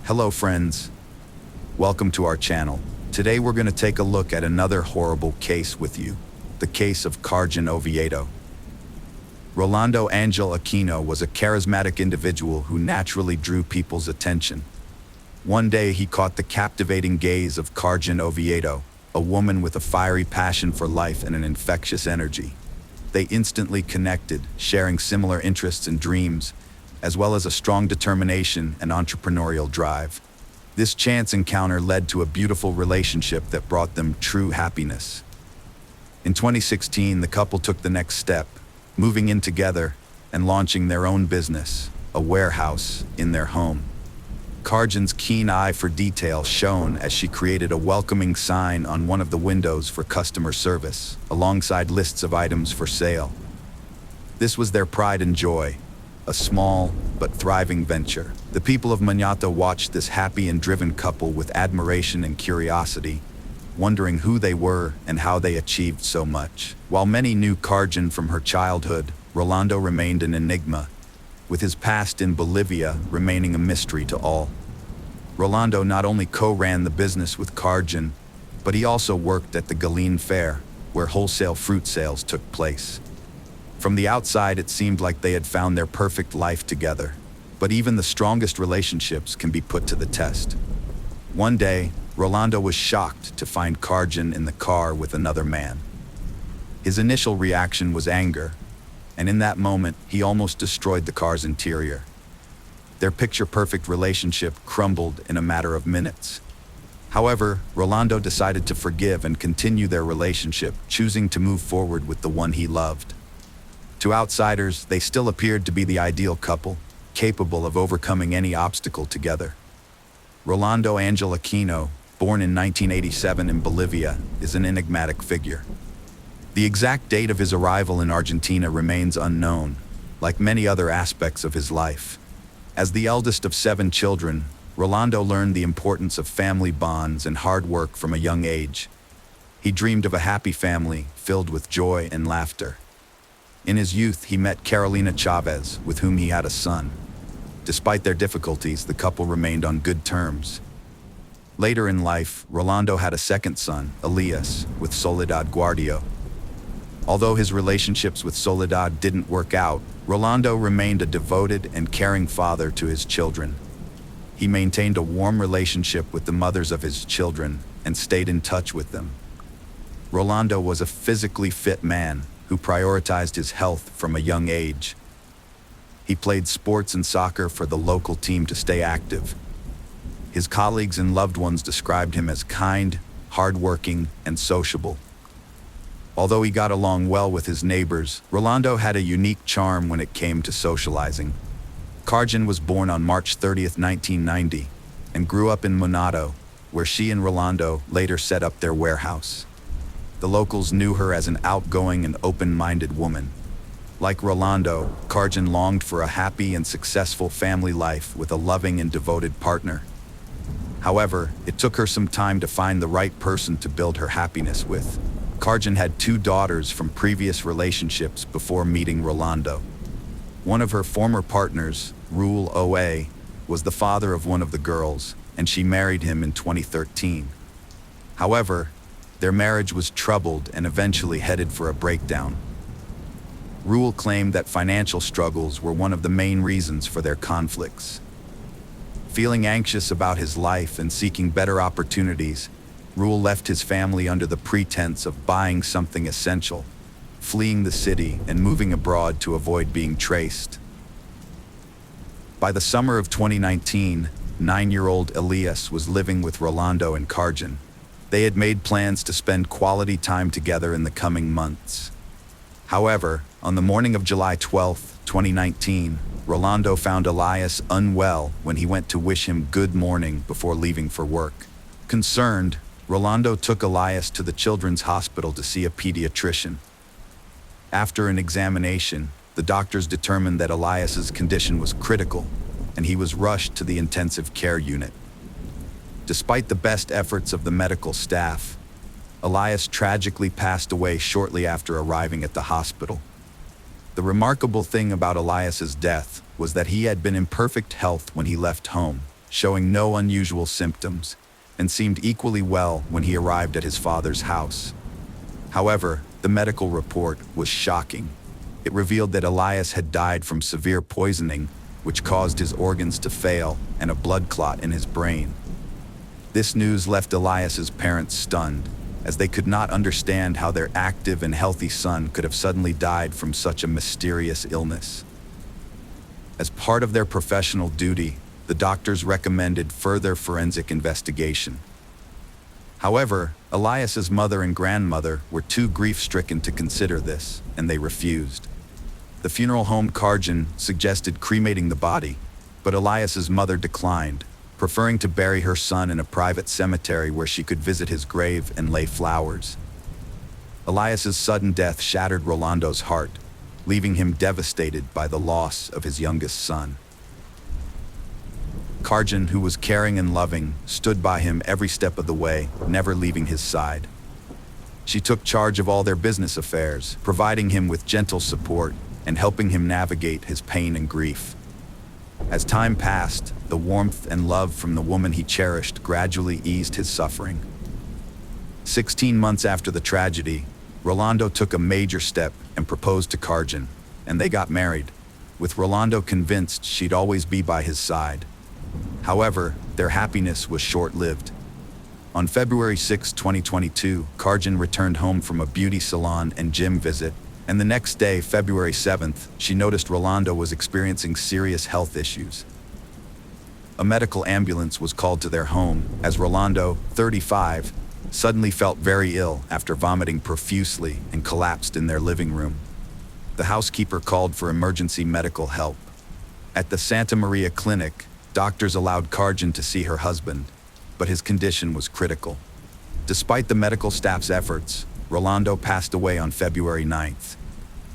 Hello friends, welcome to our channel. Today we're going to take a look at another horrible case with you, the case of Carjan Oviedo. Rolando Angel Aquino was a charismatic individual who naturally drew people's attention. One day he caught the captivating gaze of Carjan Oviedo, a woman with a fiery passion for life and an infectious energy. They instantly connected, sharing similar interests and dreams, as well as a strong determination and entrepreneurial drive. This chance encounter led to a beautiful relationship that brought them true happiness. In 2016, the couple took the next step, moving in together and launching their own business, a warehouse, in their home. Carjan's keen eye for detail shone as she created a welcoming sign on one of the windows for customer service, alongside lists of items for sale. This was their pride and joy, a small but thriving venture. The people of Mañata watched this happy and driven couple with admiration and curiosity, wondering who they were and how they achieved so much. While many knew Carjan from her childhood, Rolando remained an enigma, with his past in Bolivia remaining a mystery to all. Rolando not only co-ran the business with Carjan, but he also worked at the Galeen Fair, where wholesale fruit sales took place. From the outside, it seemed like they had found their perfect life together, but even the strongest relationships can be put to the test. One day, Rolando was shocked to find Carjan in the car with another man. His initial reaction was anger, and in that moment, he almost destroyed the car's interior. Their picture-perfect relationship crumbled in a matter of minutes. However, Rolando decided to forgive and continue their relationship, choosing to move forward with the one he loved. To outsiders, they still appeared to be the ideal couple, capable of overcoming any obstacle together. Rolando Angel Aquino, born in 1987 in Bolivia, is an enigmatic figure. The exact date of his arrival in Argentina remains unknown, like many other aspects of his life. As the eldest of 7 children, Rolando learned the importance of family bonds and hard work from a young age. He dreamed of a happy family filled with joy and laughter. In his youth, he met Carolina Chavez, with whom he had a son. Despite their difficulties, the couple remained on good terms. Later in life, Rolando had a second son, Elias, with Soledad Guardio. Although his relationships with Soledad didn't work out, Rolando remained a devoted and caring father to his children. He maintained a warm relationship with the mothers of his children and stayed in touch with them. Rolando was a physically fit man who prioritized his health from a young age. He played sports and soccer for the local team to stay active. His colleagues and loved ones described him as kind, hardworking, and sociable. Although he got along well with his neighbors, Rolando had a unique charm when it came to socializing. Carjan was born on March 30th, 1990, and grew up in Monado, where she and Rolando later set up their warehouse. The locals knew her as an outgoing and open-minded woman. Like Rolando, Carjan longed for a happy and successful family life with a loving and devoted partner. However, it took her some time to find the right person to build her happiness with. Carjan had 2 daughters from previous relationships before meeting Rolando. One of her former partners, Rule O.A., was the father of one of the girls, and she married him in 2013. However, their marriage was troubled and eventually headed for a breakdown. Rule claimed that financial struggles were one of the main reasons for their conflicts. Feeling anxious about his life and seeking better opportunities, Rule left his family under the pretense of buying something essential, fleeing the city and moving abroad to avoid being traced. By the summer of 2019, 9-year-old Elias was living with Rolando and Carjan. They had made plans to spend quality time together in the coming months. However, on the morning of July 12, 2019, Rolando found Elias unwell when he went to wish him good morning before leaving for work. Concerned, Rolando took Elias to the children's hospital to see a pediatrician. After an examination, the doctors determined that Elias's condition was critical, and he was rushed to the intensive care unit. Despite the best efforts of the medical staff, Elias tragically passed away shortly after arriving at the hospital. The remarkable thing about Elias's death was that he had been in perfect health when he left home, showing no unusual symptoms, and seemed equally well when he arrived at his father's house. However, the medical report was shocking. It revealed that Elias had died from severe poisoning, which caused his organs to fail and a blood clot in his brain. This news left Elias's parents stunned, as they could not understand how their active and healthy son could have suddenly died from such a mysterious illness. As part of their professional duty, the doctors recommended further forensic investigation. However, Elias's mother and grandmother were too grief-stricken to consider this, and they refused. The funeral home Karjan suggested cremating the body, but Elias's mother declined, preferring to bury her son in a private cemetery where she could visit his grave and lay flowers. Elias's sudden death shattered Rolando's heart, leaving him devastated by the loss of his youngest son. Karjan, who was caring and loving, stood by him every step of the way, never leaving his side. She took charge of all their business affairs, providing him with gentle support and helping him navigate his pain and grief. As time passed, the warmth and love from the woman he cherished gradually eased his suffering. 16 months after the tragedy, Rolando took a major step and proposed to Karjan, and they got married, with Rolando convinced she'd always be by his side. However, their happiness was short-lived. On February 6, 2022, Karjan returned home from a beauty salon and gym visit, and the next day, February 7th, she noticed Rolando was experiencing serious health issues. A medical ambulance was called to their home, as Rolando, 35, suddenly felt very ill after vomiting profusely and collapsed in their living room. The housekeeper called for emergency medical help. At the Santa Maria clinic, doctors allowed Karjan to see her husband, but his condition was critical. Despite the medical staff's efforts, Rolando passed away on February 9th.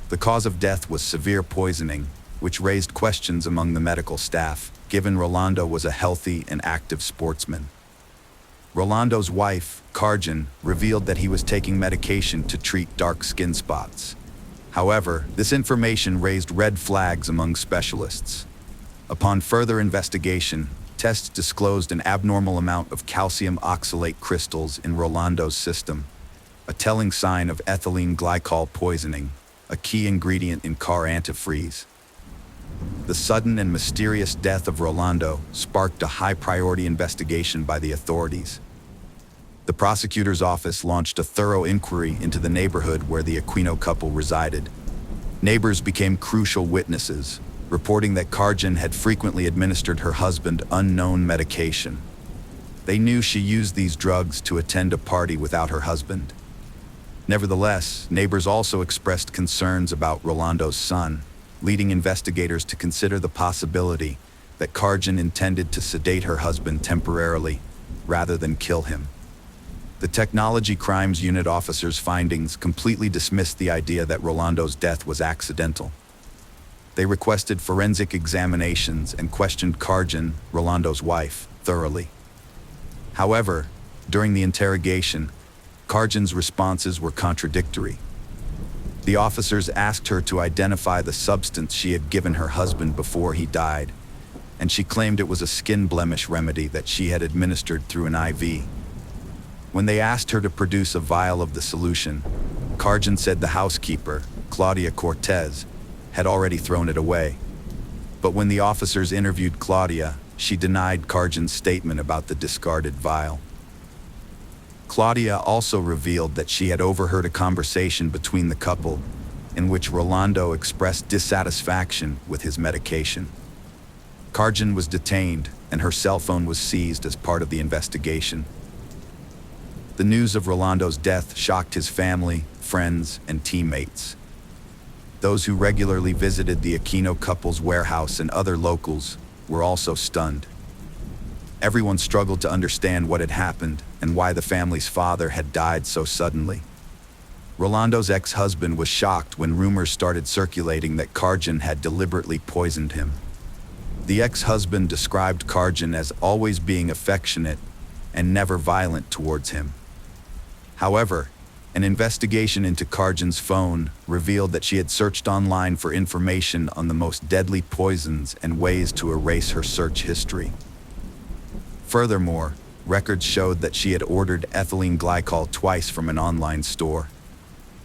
The cause of death was severe poisoning, which raised questions among the medical staff, given Rolando was a healthy and active sportsman. Rolando's wife, Karjan, revealed that he was taking medication to treat dark skin spots. However, this information raised red flags among specialists. Upon further investigation, tests disclosed an abnormal amount of calcium oxalate crystals in Rolando's system, a telling sign of ethylene glycol poisoning, a key ingredient in car antifreeze. The sudden and mysterious death of Rolando sparked a high-priority investigation by the authorities. The prosecutor's office launched a thorough inquiry into the neighborhood where the Aquino couple resided. Neighbors became crucial witnesses, reporting that Karjan had frequently administered her husband unknown medication. They knew she used these drugs to attend a party without her husband. Nevertheless, neighbors also expressed concerns about Rolando's son, leading investigators to consider the possibility that Karjan intended to sedate her husband temporarily, rather than kill him. The Technology Crimes Unit officers' findings completely dismissed the idea that Rolando's death was accidental. They requested forensic examinations and questioned Karjan, Rolando's wife, thoroughly. However, during the interrogation, Karjan's responses were contradictory. The officers asked her to identify the substance she had given her husband before he died, and she claimed it was a skin blemish remedy that she had administered through an IV. When they asked her to produce a vial of the solution, Karjan said the housekeeper, Claudia Cortez, had already thrown it away. But when the officers interviewed Claudia, she denied Karjan's statement about the discarded vial. Claudia also revealed that she had overheard a conversation between the couple in which Rolando expressed dissatisfaction with his medication. Karjan was detained, and her cell phone was seized as part of the investigation. The news of Rolando's death shocked his family, friends, and teammates. Those who regularly visited the Aquino couple's warehouse and other locals were also stunned. Everyone struggled to understand what had happened and why the family's father had died so suddenly. Rolando's ex-husband was shocked when rumors started circulating that Karjan had deliberately poisoned him. The ex-husband described Karjan as always being affectionate and never violent towards him. However, an investigation into Karjan's phone revealed that she had searched online for information on the most deadly poisons and ways to erase her search history. Furthermore, records showed that she had ordered ethylene glycol twice from an online store.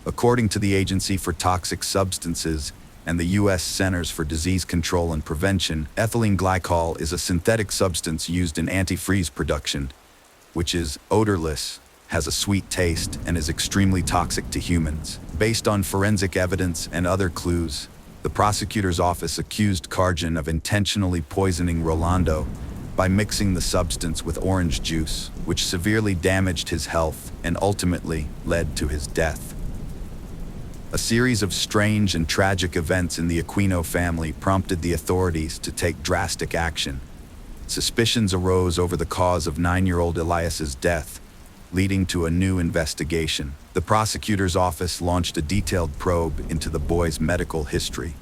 According to the Agency for Toxic Substances and the U.S. Centers for Disease Control and Prevention, ethylene glycol is a synthetic substance used in antifreeze production, which is odorless, has a sweet taste, and is extremely toxic to humans. Based on forensic evidence and other clues, the prosecutor's office accused Karjan of intentionally poisoning Rolando by mixing the substance with orange juice, which severely damaged his health and ultimately led to his death. A series of strange and tragic events in the Aquino family prompted the authorities to take drastic action. Suspicions arose over the cause of 9-year-old Elias's death, leading to a new investigation. The prosecutor's office launched a detailed probe into the boy's medical history.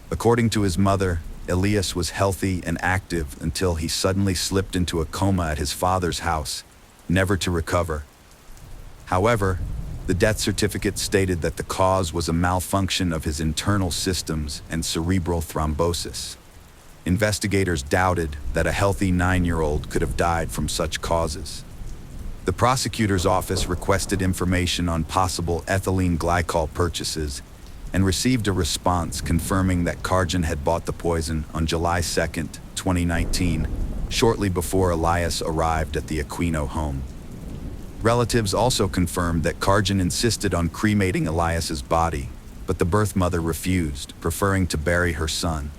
According to his mother, Elias was healthy and active until he suddenly slipped into a coma at his father's house, never to recover. However, the death certificate stated that the cause was a malfunction of his internal systems and cerebral thrombosis. Investigators doubted that a healthy 9-year-old could have died from such causes. The prosecutor's office requested information on possible ethylene glycol purchases and received a response confirming that Karjan had bought the poison on July 2, 2019, shortly before Elias arrived at the Aquino home. Relatives also confirmed that Karjan insisted on cremating Elias's body, but the birth mother refused, preferring to bury her son.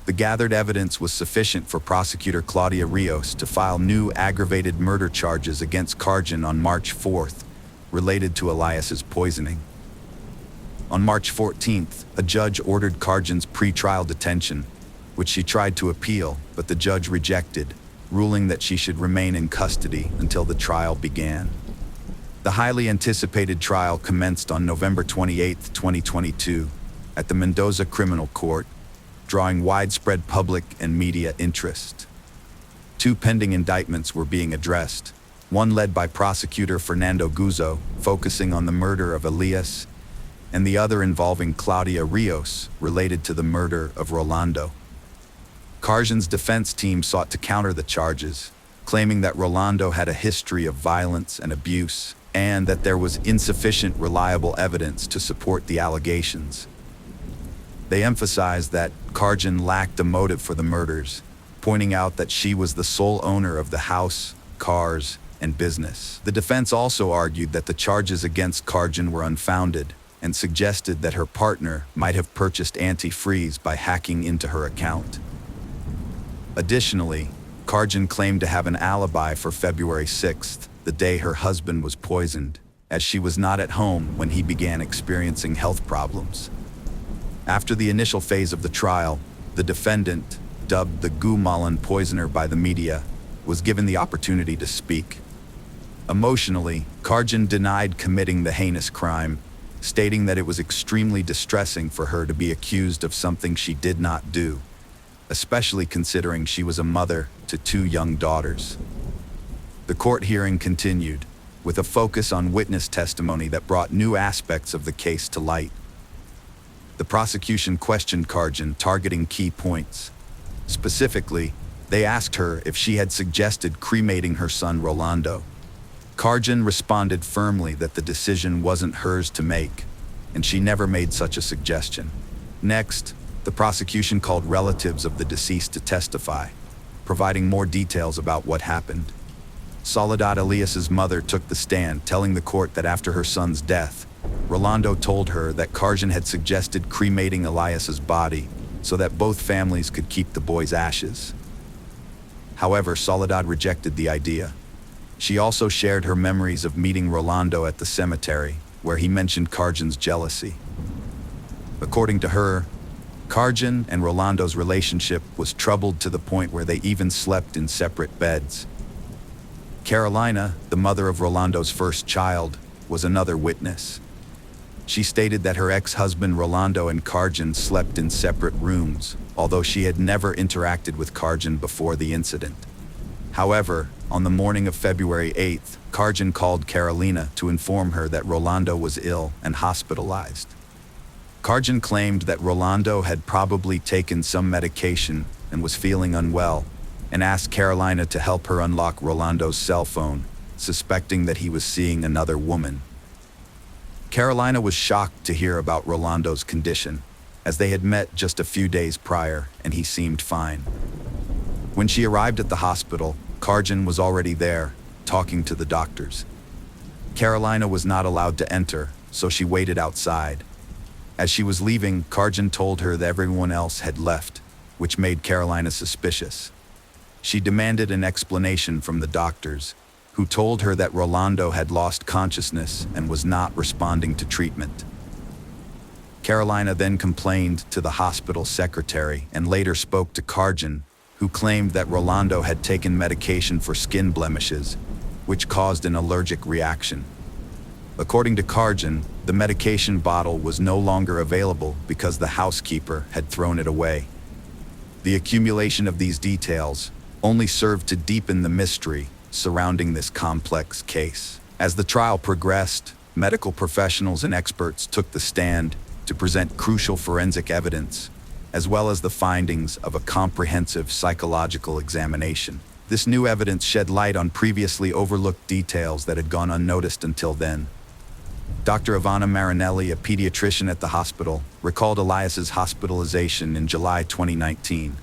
The gathered evidence was sufficient for prosecutor Claudia Rios to file new aggravated murder charges against Karjan on March 4th, related to Elias's poisoning. On March 14th, a judge ordered Karjan's pretrial detention, which she tried to appeal, but the judge rejected, ruling that she should remain in custody until the trial began. The highly anticipated trial commenced on November 28, 2022, at the Mendoza Criminal Court, drawing widespread public and media interest. 2 pending indictments were being addressed, one led by prosecutor Fernando Guzzo, focusing on the murder of Elias, and the other involving Claudia Rios, related to the murder of Rolando. Karjan's defense team sought to counter the charges, claiming that Rolando had a history of violence and abuse, and that there was insufficient reliable evidence to support the allegations. They emphasized that Karjan lacked a motive for the murders, pointing out that she was the sole owner of the house, cars, and business. The defense also argued that the charges against Karjan were unfounded and suggested that her partner might have purchased antifreeze by hacking into her account. Additionally, Karjan claimed to have an alibi for February 6th, the day her husband was poisoned, as she was not at home when he began experiencing health problems. After the initial phase of the trial, the defendant, dubbed the Gumalan poisoner by the media, was given the opportunity to speak. Emotionally, Karjan denied committing the heinous crime, stating that it was extremely distressing for her to be accused of something she did not do, especially considering she was a mother to 2 young daughters. The court hearing continued, with a focus on witness testimony that brought new aspects of the case to light. The prosecution questioned Karjan, targeting key points. Specifically, they asked her if she had suggested cremating her son Rolando. Karjan responded firmly that the decision wasn't hers to make, and she never made such a suggestion. Next, the prosecution called relatives of the deceased to testify, providing more details about what happened. Soledad Elias's mother took the stand, telling the court that after her son's death, Rolando told her that Karjan had suggested cremating Elias's body so that both families could keep the boy's ashes. However, Soledad rejected the idea. She also shared her memories of meeting Rolando at the cemetery, where he mentioned Karjan's jealousy. According to her, Karjan and Rolando's relationship was troubled to the point where they even slept in separate beds. Carolina, the mother of Rolando's first child, was another witness. She stated that her ex-husband Rolando and Karjan slept in separate rooms, although she had never interacted with Karjan before the incident. However, on the morning of February 8th, Karjan called Carolina to inform her that Rolando was ill and hospitalized. Karjan claimed that Rolando had probably taken some medication and was feeling unwell, and asked Carolina to help her unlock Rolando's cell phone, suspecting that he was seeing another woman. Carolina was shocked to hear about Rolando's condition, as they had met just a few days prior and he seemed fine. When she arrived at the hospital, Karjan was already there, talking to the doctors. Carolina was not allowed to enter, so she waited outside. As she was leaving, Karjan told her that everyone else had left, which made Carolina suspicious. She demanded an explanation from the doctors, who told her that Rolando had lost consciousness and was not responding to treatment. Carolina then complained to the hospital secretary and later spoke to Karjan, who claimed that Rolando had taken medication for skin blemishes, which caused an allergic reaction. According to Karjan, the medication bottle was no longer available because the housekeeper had thrown it away. The accumulation of these details only served to deepen the mystery surrounding this complex case. As the trial progressed, medical professionals and experts took the stand to present crucial forensic evidence, as well as the findings of a comprehensive psychological examination. This new evidence shed light on previously overlooked details that had gone unnoticed until then. Dr. Ivana Marinelli, a pediatrician at the hospital, recalled Elias's hospitalization in July 2019.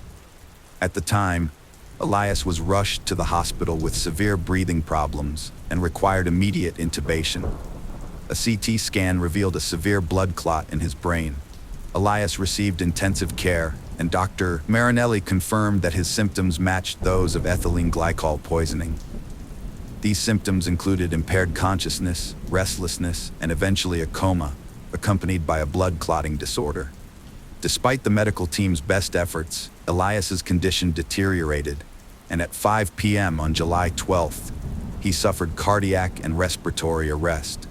At the time, Elias was rushed to the hospital with severe breathing problems and required immediate intubation. A CT scan revealed a severe blood clot in his brain. Elias received intensive care, and Dr. Marinelli confirmed that his symptoms matched those of ethylene glycol poisoning. These symptoms included impaired consciousness, restlessness, and eventually a coma, accompanied by a blood clotting disorder. Despite the medical team's best efforts, Elias's condition deteriorated, and at 5 p.m. on July 12th, he suffered cardiac and respiratory arrest.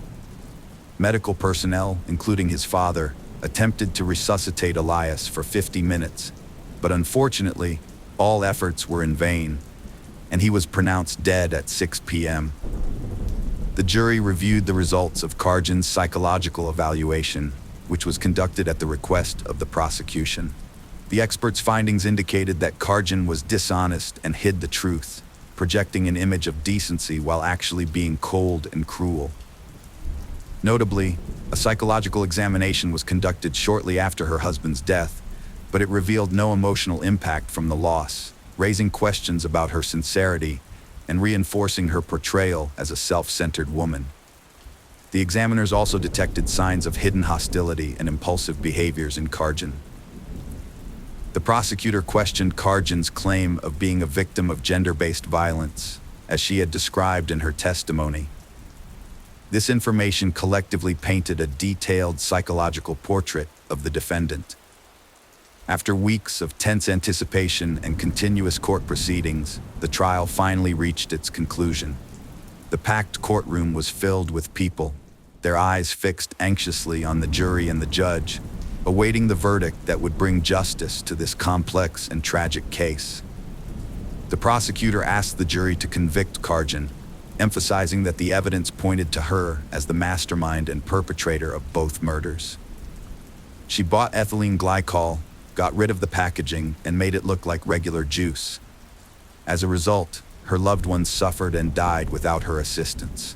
Medical personnel, including his father, attempted to resuscitate Elias for 50 minutes, but unfortunately, all efforts were in vain, and he was pronounced dead at 6 p.m. The jury reviewed the results of Karjan's psychological evaluation, which was conducted at the request of the prosecution. The experts' findings indicated that Karjan was dishonest and hid the truth, projecting an image of decency while actually being cold and cruel. Notably, a psychological examination was conducted shortly after her husband's death, but it revealed no emotional impact from the loss, raising questions about her sincerity and reinforcing her portrayal as a self-centered woman. The examiners also detected signs of hidden hostility and impulsive behaviors in Karjan. The prosecutor questioned Karjan's claim of being a victim of gender-based violence, as she had described in her testimony. This information collectively painted a detailed psychological portrait of the defendant. After weeks of tense anticipation and continuous court proceedings, the trial finally reached its conclusion. The packed courtroom was filled with people, their eyes fixed anxiously on the jury and the judge, awaiting the verdict that would bring justice to this complex and tragic case. The prosecutor asked the jury to convict Karjan, emphasizing that the evidence pointed to her as the mastermind and perpetrator of both murders. She bought ethylene glycol, got rid of the packaging, and made it look like regular juice. As a result, her loved ones suffered and died without her assistance.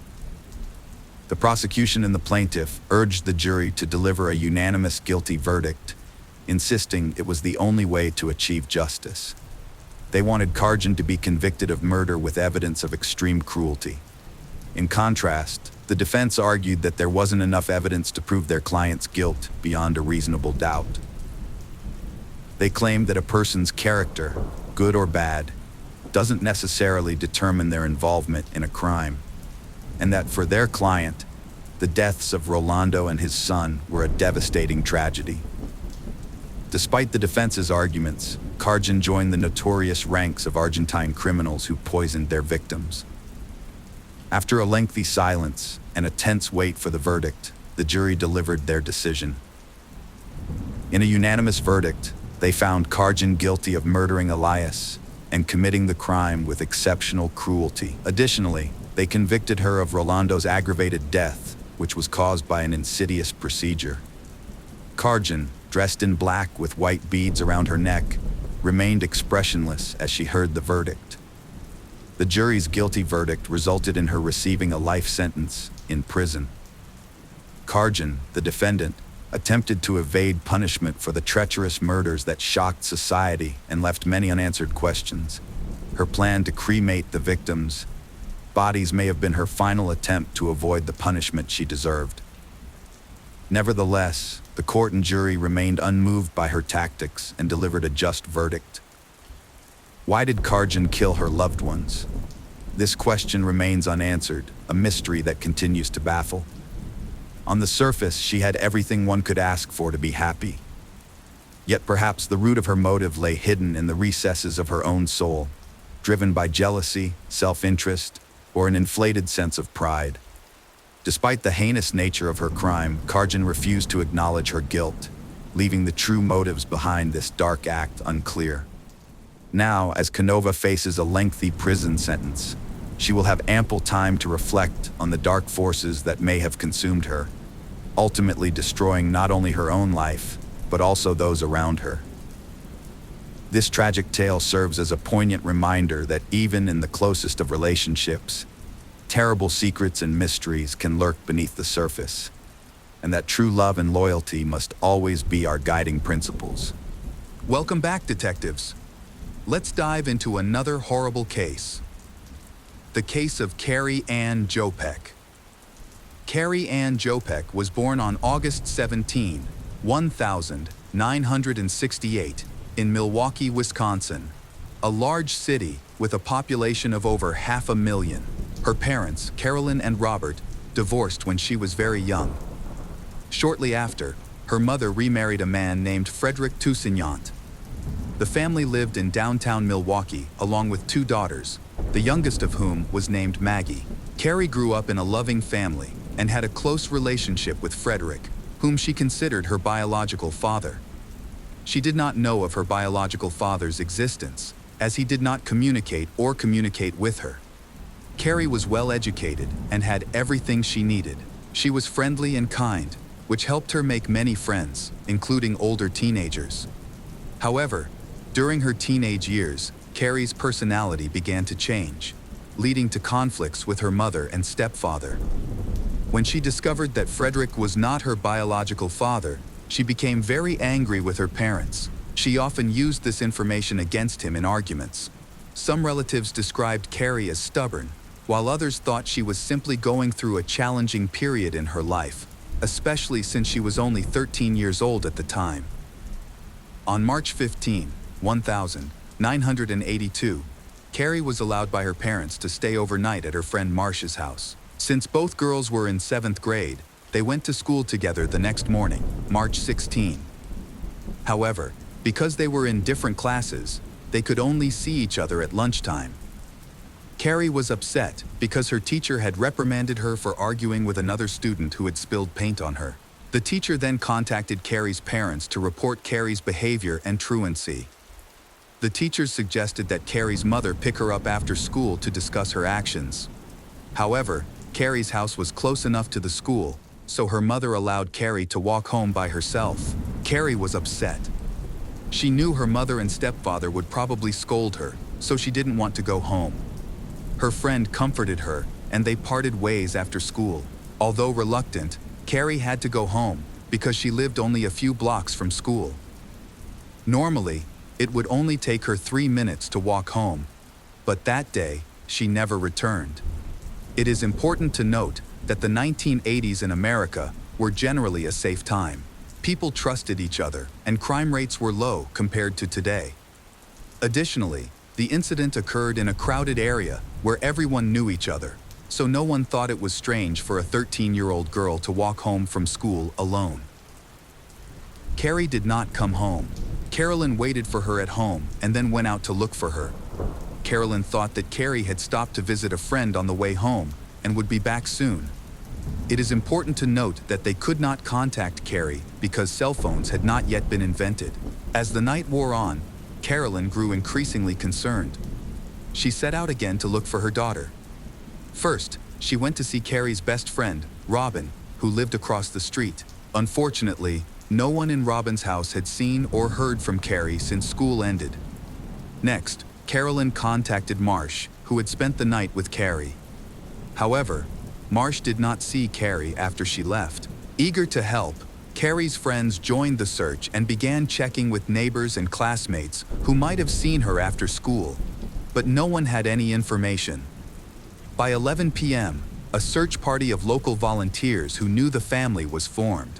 The prosecution and the plaintiff urged the jury to deliver a unanimous guilty verdict, insisting it was the only way to achieve justice. They wanted Karjan to be convicted of murder with evidence of extreme cruelty. In contrast, the defense argued that there wasn't enough evidence to prove their client's guilt beyond a reasonable doubt. They claimed that a person's character, good or bad, doesn't necessarily determine their involvement in a crime, and that for their client, the deaths of Rolando and his son were a devastating tragedy. Despite the defense's arguments, Karjan joined the notorious ranks of Argentine criminals who poisoned their victims. After a lengthy silence and a tense wait for the verdict, the jury delivered their decision. In a unanimous verdict, they found Karjan guilty of murdering Elias and committing the crime with exceptional cruelty. Additionally, they convicted her of Rolando's aggravated death, which was caused by an insidious procedure. Karjan, dressed in black with white beads around her neck, remained expressionless as she heard the verdict. The jury's guilty verdict resulted in her receiving a life sentence in prison. Karjan, the defendant, attempted to evade punishment for the treacherous murders that shocked society and left many unanswered questions. Her plan to cremate the victims' bodies may have been her final attempt to avoid the punishment she deserved. Nevertheless, the court and jury remained unmoved by her tactics and delivered a just verdict. Why did Karjan kill her loved ones? This question remains unanswered, a mystery that continues to baffle. On the surface, she had everything one could ask for to be happy. Yet perhaps the root of her motive lay hidden in the recesses of her own soul, driven by jealousy, self-interest, or an inflated sense of pride. Despite the heinous nature of her crime, Karjan refused to acknowledge her guilt, leaving the true motives behind this dark act unclear. Now, as Canova faces a lengthy prison sentence, she will have ample time to reflect on the dark forces that may have consumed her, ultimately destroying not only her own life, but also those around her. This tragic tale serves as a poignant reminder that even in the closest of relationships, terrible secrets and mysteries can lurk beneath the surface, and that true love and loyalty must always be our guiding principles. Welcome back, detectives. Let's dive into another horrible case. The case of Carrie Ann Jopek. Carrie Ann Jopek was born on August 17, 1968, in Milwaukee, Wisconsin, a large city with a population of over 500,000. Her parents, Carolyn and Robert, divorced when she was very young. Shortly after, her mother remarried a man named Frederick Toussaint. The family lived in downtown Milwaukee along with 2 daughters, the youngest of whom was named Maggie. Carrie grew up in a loving family and had a close relationship with Frederick, whom she considered her biological father. She did not know of her biological father's existence, as he did not communicate with her. Carrie was well educated and had everything she needed. She was friendly and kind, which helped her make many friends, including older teenagers. However, during her teenage years, Carrie's personality began to change, leading to conflicts with her mother and stepfather. When she discovered that Frederick was not her biological father, she became very angry with her parents. She often used this information against him in arguments. Some relatives described Carrie as stubborn, while others thought she was simply going through a challenging period in her life, especially since she was only 13 years old at the time. On March 15, 1982, Carrie was allowed by her parents to stay overnight at her friend Marcia's house. Since both girls were in 7th grade, they went to school together the next morning, March 16. However, because they were in different classes, they could only see each other at lunchtime. Carrie was upset because her teacher had reprimanded her for arguing with another student who had spilled paint on her. The teacher then contacted Carrie's parents to report Carrie's behavior and truancy. The teachers suggested that Carrie's mother pick her up after school to discuss her actions. However, Carrie's house was close enough to the school, so her mother allowed Carrie to walk home by herself. Carrie was upset. She knew her mother and stepfather would probably scold her, so she didn't want to go home. Her friend comforted her, and they parted ways after school. Although reluctant, Carrie had to go home because she lived only a few blocks from school. Normally, it would only take her 3 minutes to walk home, but that day, she never returned. It is important to note that the 1980s in America were generally a safe time. People trusted each other, and crime rates were low compared to today. Additionally, the incident occurred in a crowded area where everyone knew each other, so no one thought it was strange for a 13-year-old girl to walk home from school alone. Carrie did not come home. Carolyn waited for her at home and then went out to look for her. Carolyn thought that Carrie had stopped to visit a friend on the way home and would be back soon. It is important to note that they could not contact Carrie because cell phones had not yet been invented. As the night wore on, Carolyn grew increasingly concerned. She set out again to look for her daughter. First, she went to see Carrie's best friend, Robin, who lived across the street. Unfortunately, no one in Robin's house had seen or heard from Carrie since school ended. Next, Carolyn contacted Marsh, who had spent the night with Carrie. However, Marsh did not see Carrie after she left. Eager to help, Carrie's friends joined the search and began checking with neighbors and classmates who might have seen her after school, but no one had any information. By 11 p.m., a search party of local volunteers who knew the family was formed.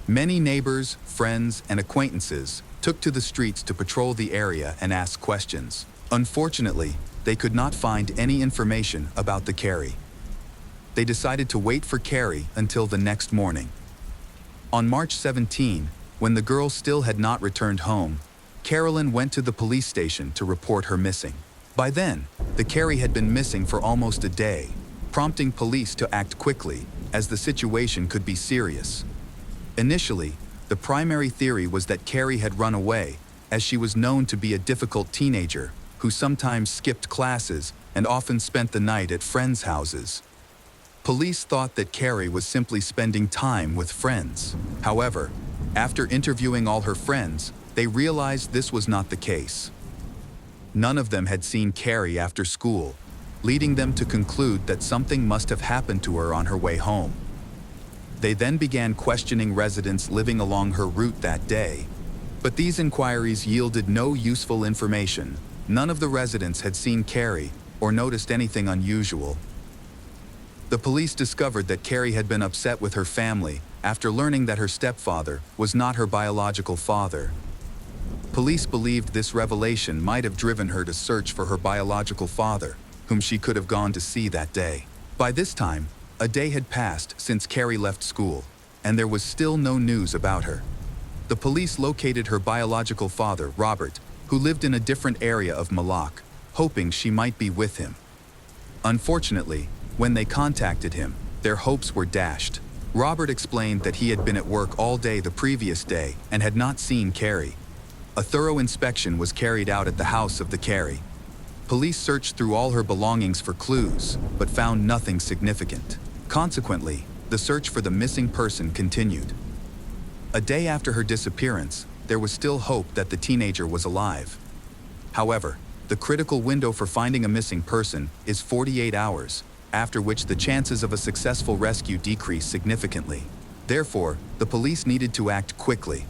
Many neighbors, friends, and acquaintances took to the streets to patrol the area and ask questions. Unfortunately, they could not find any information about the Carrie. They decided to wait for Carrie until the next morning. On March 17, when the girl still had not returned home, Carolyn went to the police station to report her missing. By then, the Carrie had been missing for almost a day, prompting police to act quickly, as the situation could be serious. Initially, the primary theory was that Carrie had run away, as she was known to be a difficult teenager who sometimes skipped classes and often spent the night at friends' houses. Police thought that Carrie was simply spending time with friends. However, after interviewing all her friends, they realized this was not the case. None of them had seen Carrie after school, leading them to conclude that something must have happened to her on her way home. They then began questioning residents living along her route that day, but these inquiries yielded no useful information. None of the residents had seen Carrie or noticed anything unusual. The police discovered that Carrie had been upset with her family after learning that her stepfather was not her biological father. Police believed this revelation might have driven her to search for her biological father, whom she could have gone to see that day. By this time, a day had passed since Carrie left school, and there was still no news about her. The police located her biological father, Robert, who lived in a different area of Malak, hoping she might be with him. Unfortunately, when they contacted him, their hopes were dashed. Robert explained that he had been at work all day the previous day and had not seen Carrie. A thorough inspection was carried out at the house of the Carrie. Police searched through all her belongings for clues, but found nothing significant. Consequently, the search for the missing person continued. A day after her disappearance, there was still hope that the teenager was alive. However, the critical window for finding a missing person is 48 hours, after which the chances of a successful rescue decrease significantly. Therefore, the police needed to act quickly.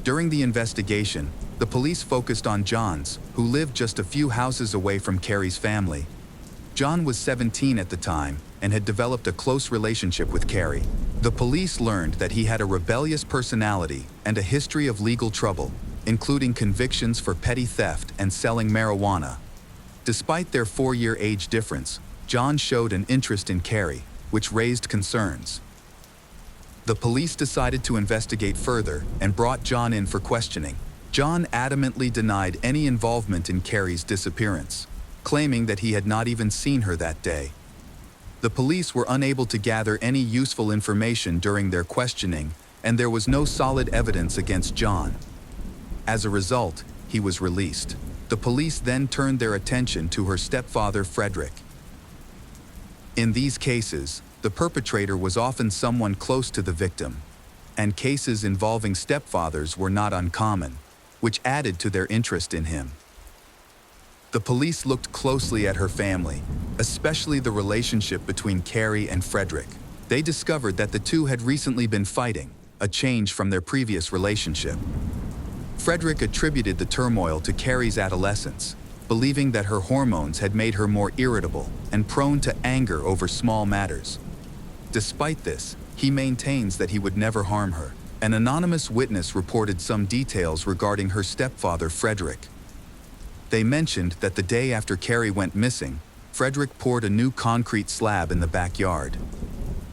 During the investigation, the police focused on Johns, who lived just a few houses away from Carrie's family. John was 17 at the time and had developed a close relationship with Carrie. The police learned that he had a rebellious personality and a history of legal trouble, including convictions for petty theft and selling marijuana. Despite their 4-year age difference, John showed an interest in Carrie, which raised concerns. The police decided to investigate further and brought John in for questioning. John adamantly denied any involvement in Carrie's disappearance, claiming that he had not even seen her that day. The police were unable to gather any useful information during their questioning, and there was no solid evidence against John. As a result, he was released. The police then turned their attention to her stepfather, Frederick. In these cases, the perpetrator was often someone close to the victim, and cases involving stepfathers were not uncommon, which added to their interest in him. The police looked closely at her family, especially the relationship between Carrie and Frederick. They discovered that the two had recently been fighting, a change from their previous relationship. Frederick attributed the turmoil to Carrie's adolescence, believing that her hormones had made her more irritable and prone to anger over small matters. Despite this, he maintains that he would never harm her. An anonymous witness reported some details regarding her stepfather, Frederick. They mentioned that the day after Carrie went missing, Frederick poured a new concrete slab in the backyard.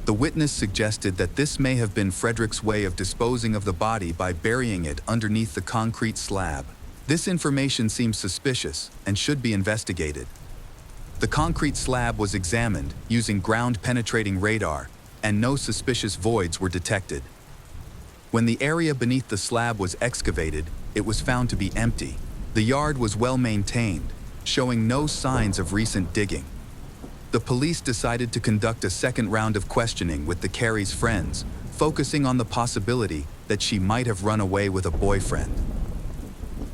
The witness suggested that this may have been Frederick's way of disposing of the body by burying it underneath the concrete slab. This information seems suspicious and should be investigated. The concrete slab was examined using ground-penetrating radar, and no suspicious voids were detected. When the area beneath the slab was excavated, it was found to be empty. The yard was well maintained, showing no signs of recent digging. The police decided to conduct a second round of questioning with the Carrie's friends, focusing on the possibility that she might have run away with a boyfriend.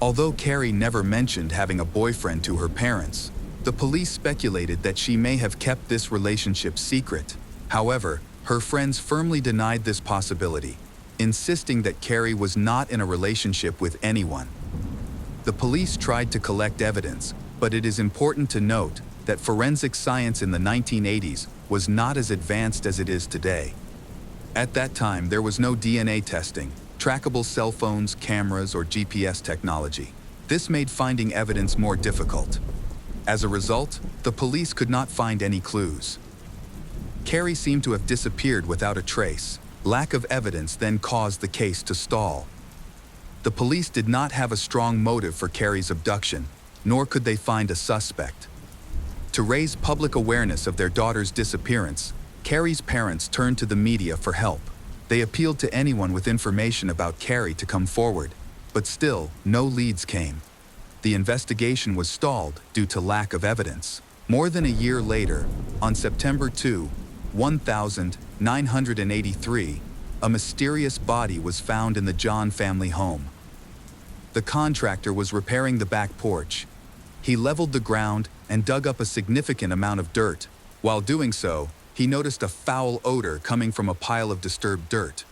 Although Carrie never mentioned having a boyfriend to her parents, the police speculated that she may have kept this relationship secret. However, her friends firmly denied this possibility, insisting that Carrie was not in a relationship with anyone. The police tried to collect evidence, but it is important to note that forensic science in the 1980s was not as advanced as it is today. At that time, there was no DNA testing, trackable cell phones, cameras, or GPS technology. This made finding evidence more difficult. As a result, the police could not find any clues. Carrie seemed to have disappeared without a trace. Lack of evidence then caused the case to stall. The police did not have a strong motive for Carrie's abduction, nor could they find a suspect. To raise public awareness of their daughter's disappearance, Carrie's parents turned to the media for help. They appealed to anyone with information about Carrie to come forward, but still, no leads came. The investigation was stalled due to lack of evidence. More than a year later, on September 2, 1983, a mysterious body was found in the John family home. The contractor was repairing the back porch. He leveled the ground and dug up a significant amount of dirt. While doing so, he noticed a foul odor coming from a pile of disturbed dirt.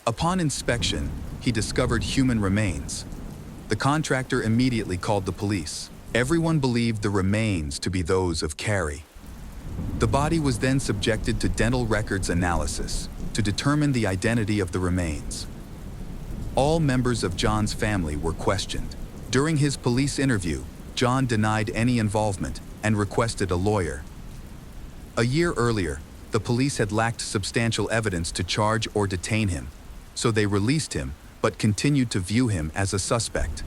Upon inspection, he discovered human remains. The contractor immediately called the police. Everyone believed the remains to be those of Carrie. The body was then subjected to dental records analysis to determine the identity of the remains. All members of John's family were questioned. During his police interview, John denied any involvement and requested a lawyer. A year earlier, the police had lacked substantial evidence to charge or detain him, so they released him but continued to view him as a suspect.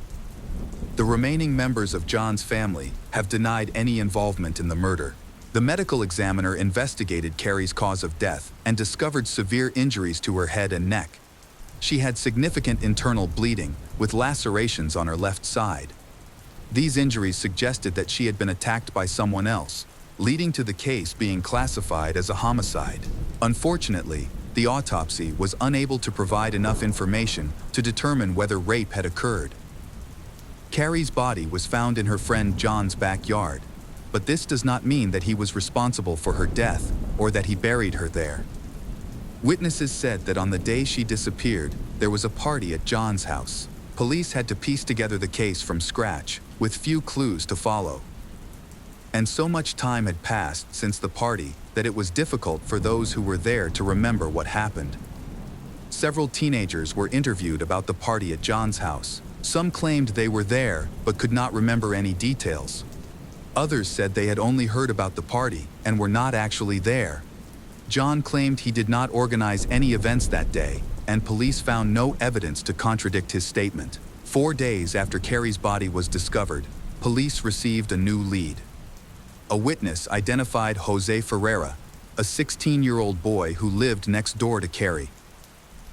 The remaining members of John's family have denied any involvement in the murder. The medical examiner investigated Carrie's cause of death and discovered severe injuries to her head and neck. She had significant internal bleeding with lacerations on her left side. These injuries suggested that she had been attacked by someone else, leading to the case being classified as a homicide. Unfortunately, the autopsy was unable to provide enough information to determine whether rape had occurred. Carrie's body was found in her friend John's backyard, but this does not mean that he was responsible for her death or that he buried her there. Witnesses said that on the day she disappeared, there was a party at John's house. Police had to piece together the case from scratch, with few clues to follow. And so much time had passed since the party that it was difficult for those who were there to remember what happened. Several teenagers were interviewed about the party at John's house. Some claimed they were there but could not remember any details. Others said they had only heard about the party and were not actually there. John claimed he did not organize any events that day, and police found no evidence to contradict his statement. 4 days after Carrie's body was discovered, police received a new lead. A witness identified Jose Ferreira, a 16-year-old boy who lived next door to Carrie.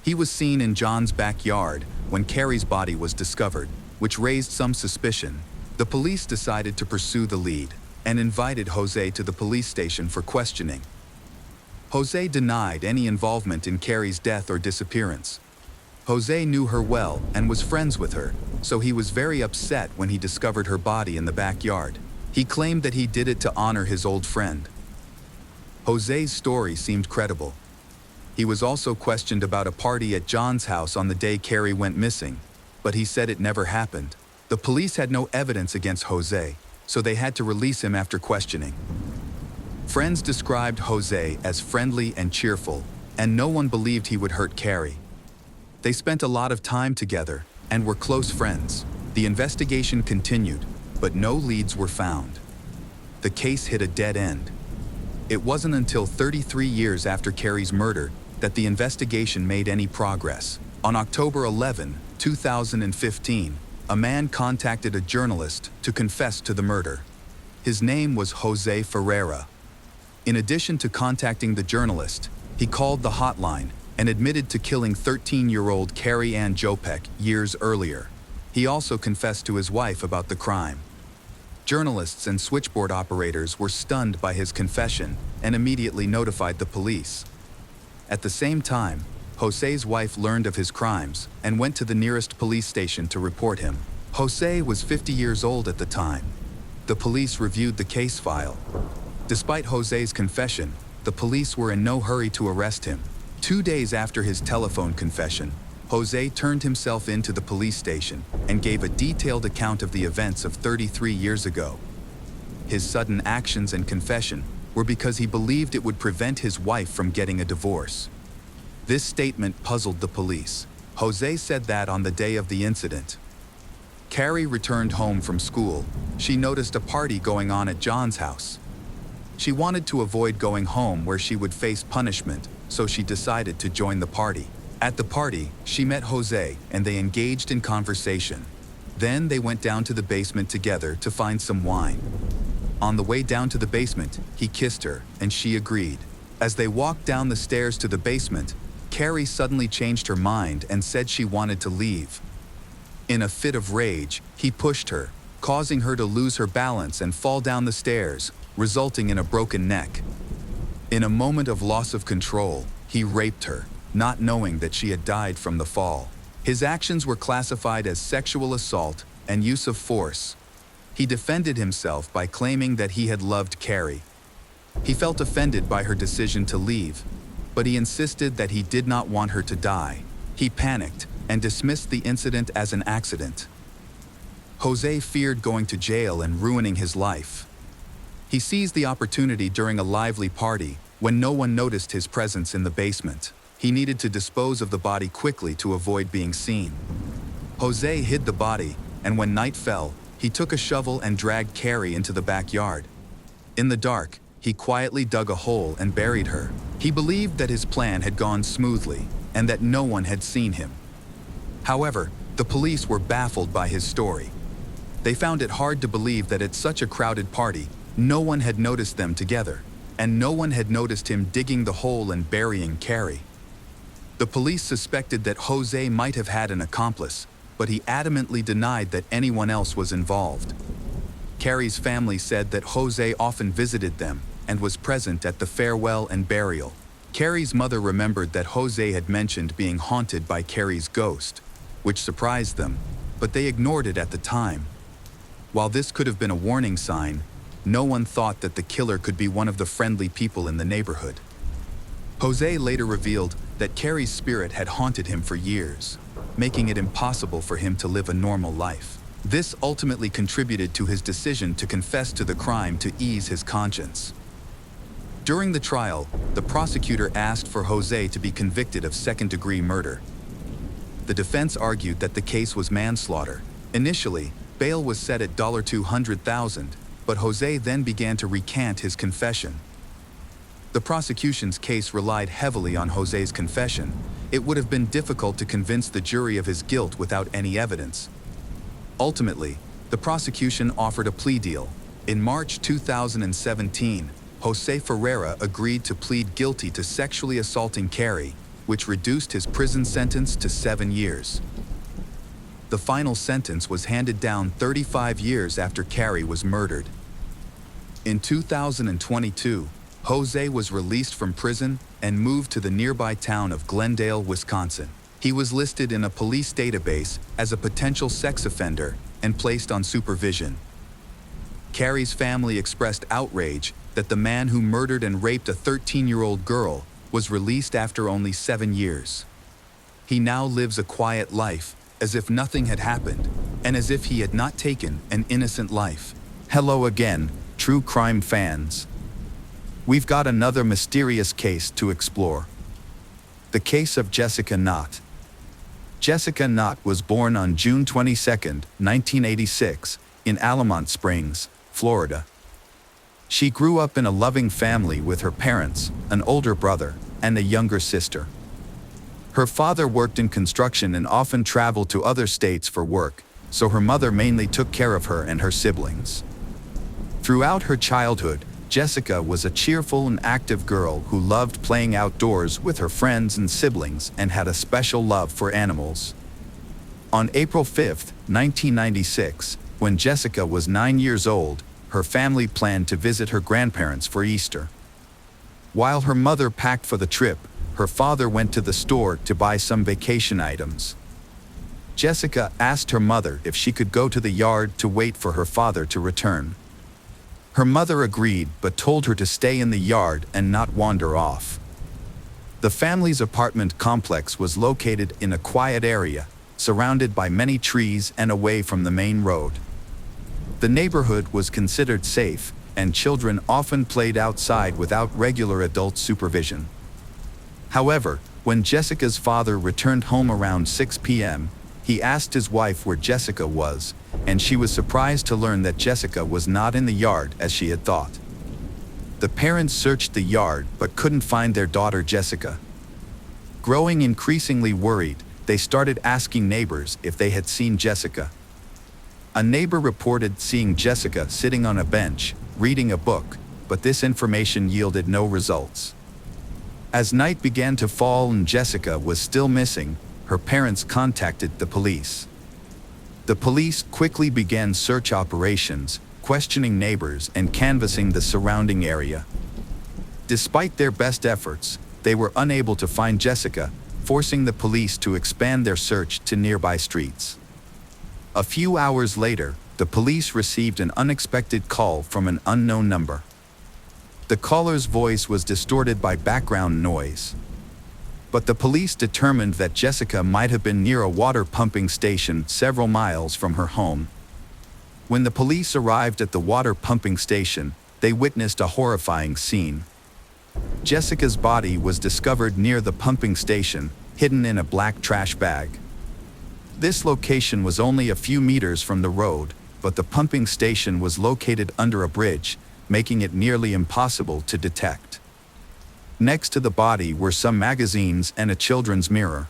He was seen in John's backyard when Carrie's body was discovered, which raised some suspicion. The police decided to pursue the lead and invited Jose to the police station for questioning. Jose denied any involvement in Carrie's death or disappearance. Jose knew her well and was friends with her, so he was very upset when he discovered her body in the backyard. He claimed that he did it to honor his old friend. Jose's story seemed credible. He was also questioned about a party at John's house on the day Carrie went missing, but he said it never happened. The police had no evidence against Jose, so they had to release him after questioning. Friends described Jose as friendly and cheerful, and no one believed he would hurt Carrie. They spent a lot of time together and were close friends. The investigation continued, but no leads were found. The case hit a dead end. It wasn't until 33 years after Carrie's murder that the investigation made any progress. On October 11, 2015, a man contacted a journalist to confess to the murder. His name was Jose Ferreira. In addition to contacting the journalist, he called the hotline and admitted to killing 13-year-old Carrie Ann Jopek years earlier. He also confessed to his wife about the crime. Journalists and switchboard operators were stunned by his confession and immediately notified the police. At the same time, Jose's wife learned of his crimes and went to the nearest police station to report him. Jose was 50 years old at the time. The police reviewed the case file. Despite Jose's confession, the police were in no hurry to arrest him. 2 days after his telephone confession, Jose turned himself into the police station and gave a detailed account of the events of 33 years ago. His sudden actions and confession were because he believed it would prevent his wife from getting a divorce. This statement puzzled the police. Jose said that on the day of the incident. Carrie returned home from school. She noticed a party going on at John's house. She wanted to avoid going home where she would face punishment, so she decided to join the party. At the party, she met Jose and they engaged in conversation. Then they went down to the basement together to find some wine. On the way down to the basement, he kissed her and she agreed. As they walked down the stairs to the basement, Carrie suddenly changed her mind and said she wanted to leave. In a fit of rage, he pushed her, causing her to lose her balance and fall down the stairs, resulting in a broken neck. In a moment of loss of control, he raped her, not knowing that she had died from the fall. His actions were classified as sexual assault and use of force. He defended himself by claiming that he had loved Carrie. He felt offended by her decision to leave, but he insisted that he did not want her to die. He panicked and dismissed the incident as an accident. Jose feared going to jail and ruining his life. He seized the opportunity during a lively party when no one noticed his presence in the basement. He needed to dispose of the body quickly to avoid being seen. Jose hid the body, and when night fell, he took a shovel and dragged Carrie into the backyard. In the dark, he quietly dug a hole and buried her. He believed that his plan had gone smoothly and that no one had seen him. However, the police were baffled by his story. They found it hard to believe that at such a crowded party, no one had noticed them together, and no one had noticed him digging the hole and burying Carrie. The police suspected that Jose might have had an accomplice, but he adamantly denied that anyone else was involved. Carrie's family said that Jose often visited them and was present at the farewell and burial. Carrie's mother remembered that Jose had mentioned being haunted by Carrie's ghost, which surprised them, but they ignored it at the time. While this could have been a warning sign, no one thought that the killer could be one of the friendly people in the neighborhood. Jose later revealed that Carrie's spirit had haunted him for years, making it impossible for him to live a normal life. This ultimately contributed to his decision to confess to the crime to ease his conscience. During the trial, the prosecutor asked for Jose to be convicted of second-degree murder. The defense argued that the case was manslaughter. Initially, bail was set at $200,000, but Jose then began to recant his confession. The prosecution's case relied heavily on Jose's confession. It would have been difficult to convince the jury of his guilt without any evidence. Ultimately, the prosecution offered a plea deal. In March 2017, Jose Ferreira agreed to plead guilty to sexually assaulting Carrie, which reduced his prison sentence to 7 years. The final sentence was handed down 35 years after Carrie was murdered. In 2022, Jose was released from prison and moved to the nearby town of Glendale, Wisconsin. He was listed in a police database as a potential sex offender and placed on supervision. Carrie's family expressed outrage that the man who murdered and raped a 13-year-old girl was released after only 7 years. He now lives a quiet life, as if nothing had happened, and as if he had not taken an innocent life. Hello again, true crime fans. We've got another mysterious case to explore. The case of Jessica Knott. Jessica Knott was born on June 22, 1986, in Allamont Springs, Florida. She grew up in a loving family with her parents, an older brother, and a younger sister. Her father worked in construction and often traveled to other states for work, so her mother mainly took care of her and her siblings. Throughout her childhood, Jessica was a cheerful and active girl who loved playing outdoors with her friends and siblings and had a special love for animals. On April 5, 1996, when Jessica was 9 years old, her family planned to visit her grandparents for Easter. While her mother packed for the trip, her father went to the store to buy some vacation items. Jessica asked her mother if she could go to the yard to wait for her father to return. Her mother agreed but told her to stay in the yard and not wander off. The family's apartment complex was located in a quiet area, surrounded by many trees and away from the main road. The neighborhood was considered safe, and children often played outside without regular adult supervision. However, when Jessica's father returned home around 6 p.m., he asked his wife where Jessica was, and she was surprised to learn that Jessica was not in the yard as she had thought. The parents searched the yard but couldn't find their daughter Jessica. Growing increasingly worried, they started asking neighbors if they had seen Jessica. A neighbor reported seeing Jessica sitting on a bench, reading a book, but this information yielded no results. As night began to fall and Jessica was still missing, her parents contacted the police. The police quickly began search operations, questioning neighbors and canvassing the surrounding area. Despite their best efforts, they were unable to find Jessica, forcing the police to expand their search to nearby streets. A few hours later, the police received an unexpected call from an unknown number. The caller's voice was distorted by background noise. But the police determined that Jessica might have been near a water pumping station several miles from her home. When the police arrived at the water pumping station, they witnessed a horrifying scene. Jessica's body was discovered near the pumping station, hidden in a black trash bag. This location was only a few meters from the road, but the pumping station was located under a bridge, making it nearly impossible to detect. Next to the body were some magazines and a children's mirror.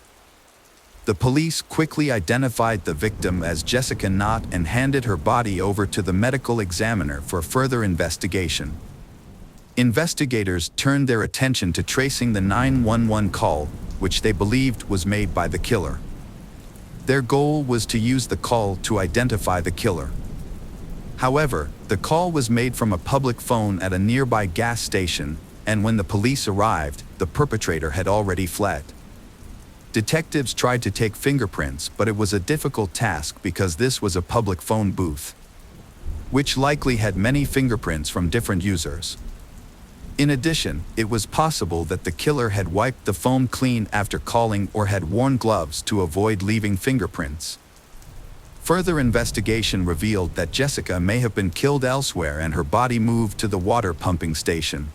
The police quickly identified the victim as Jessica Knott and handed her body over to the medical examiner for further investigation. Investigators turned their attention to tracing the 911 call, which they believed was made by the killer. Their goal was to use the call to identify the killer. However, the call was made from a public phone at a nearby gas station, and when the police arrived, the perpetrator had already fled. Detectives tried to take fingerprints, but it was a difficult task because this was a public phone booth, which likely had many fingerprints from different users. In addition, it was possible that the killer had wiped the phone clean after calling or had worn gloves to avoid leaving fingerprints. Further investigation revealed that Jessica may have been killed elsewhere and her body moved to the water pumping station.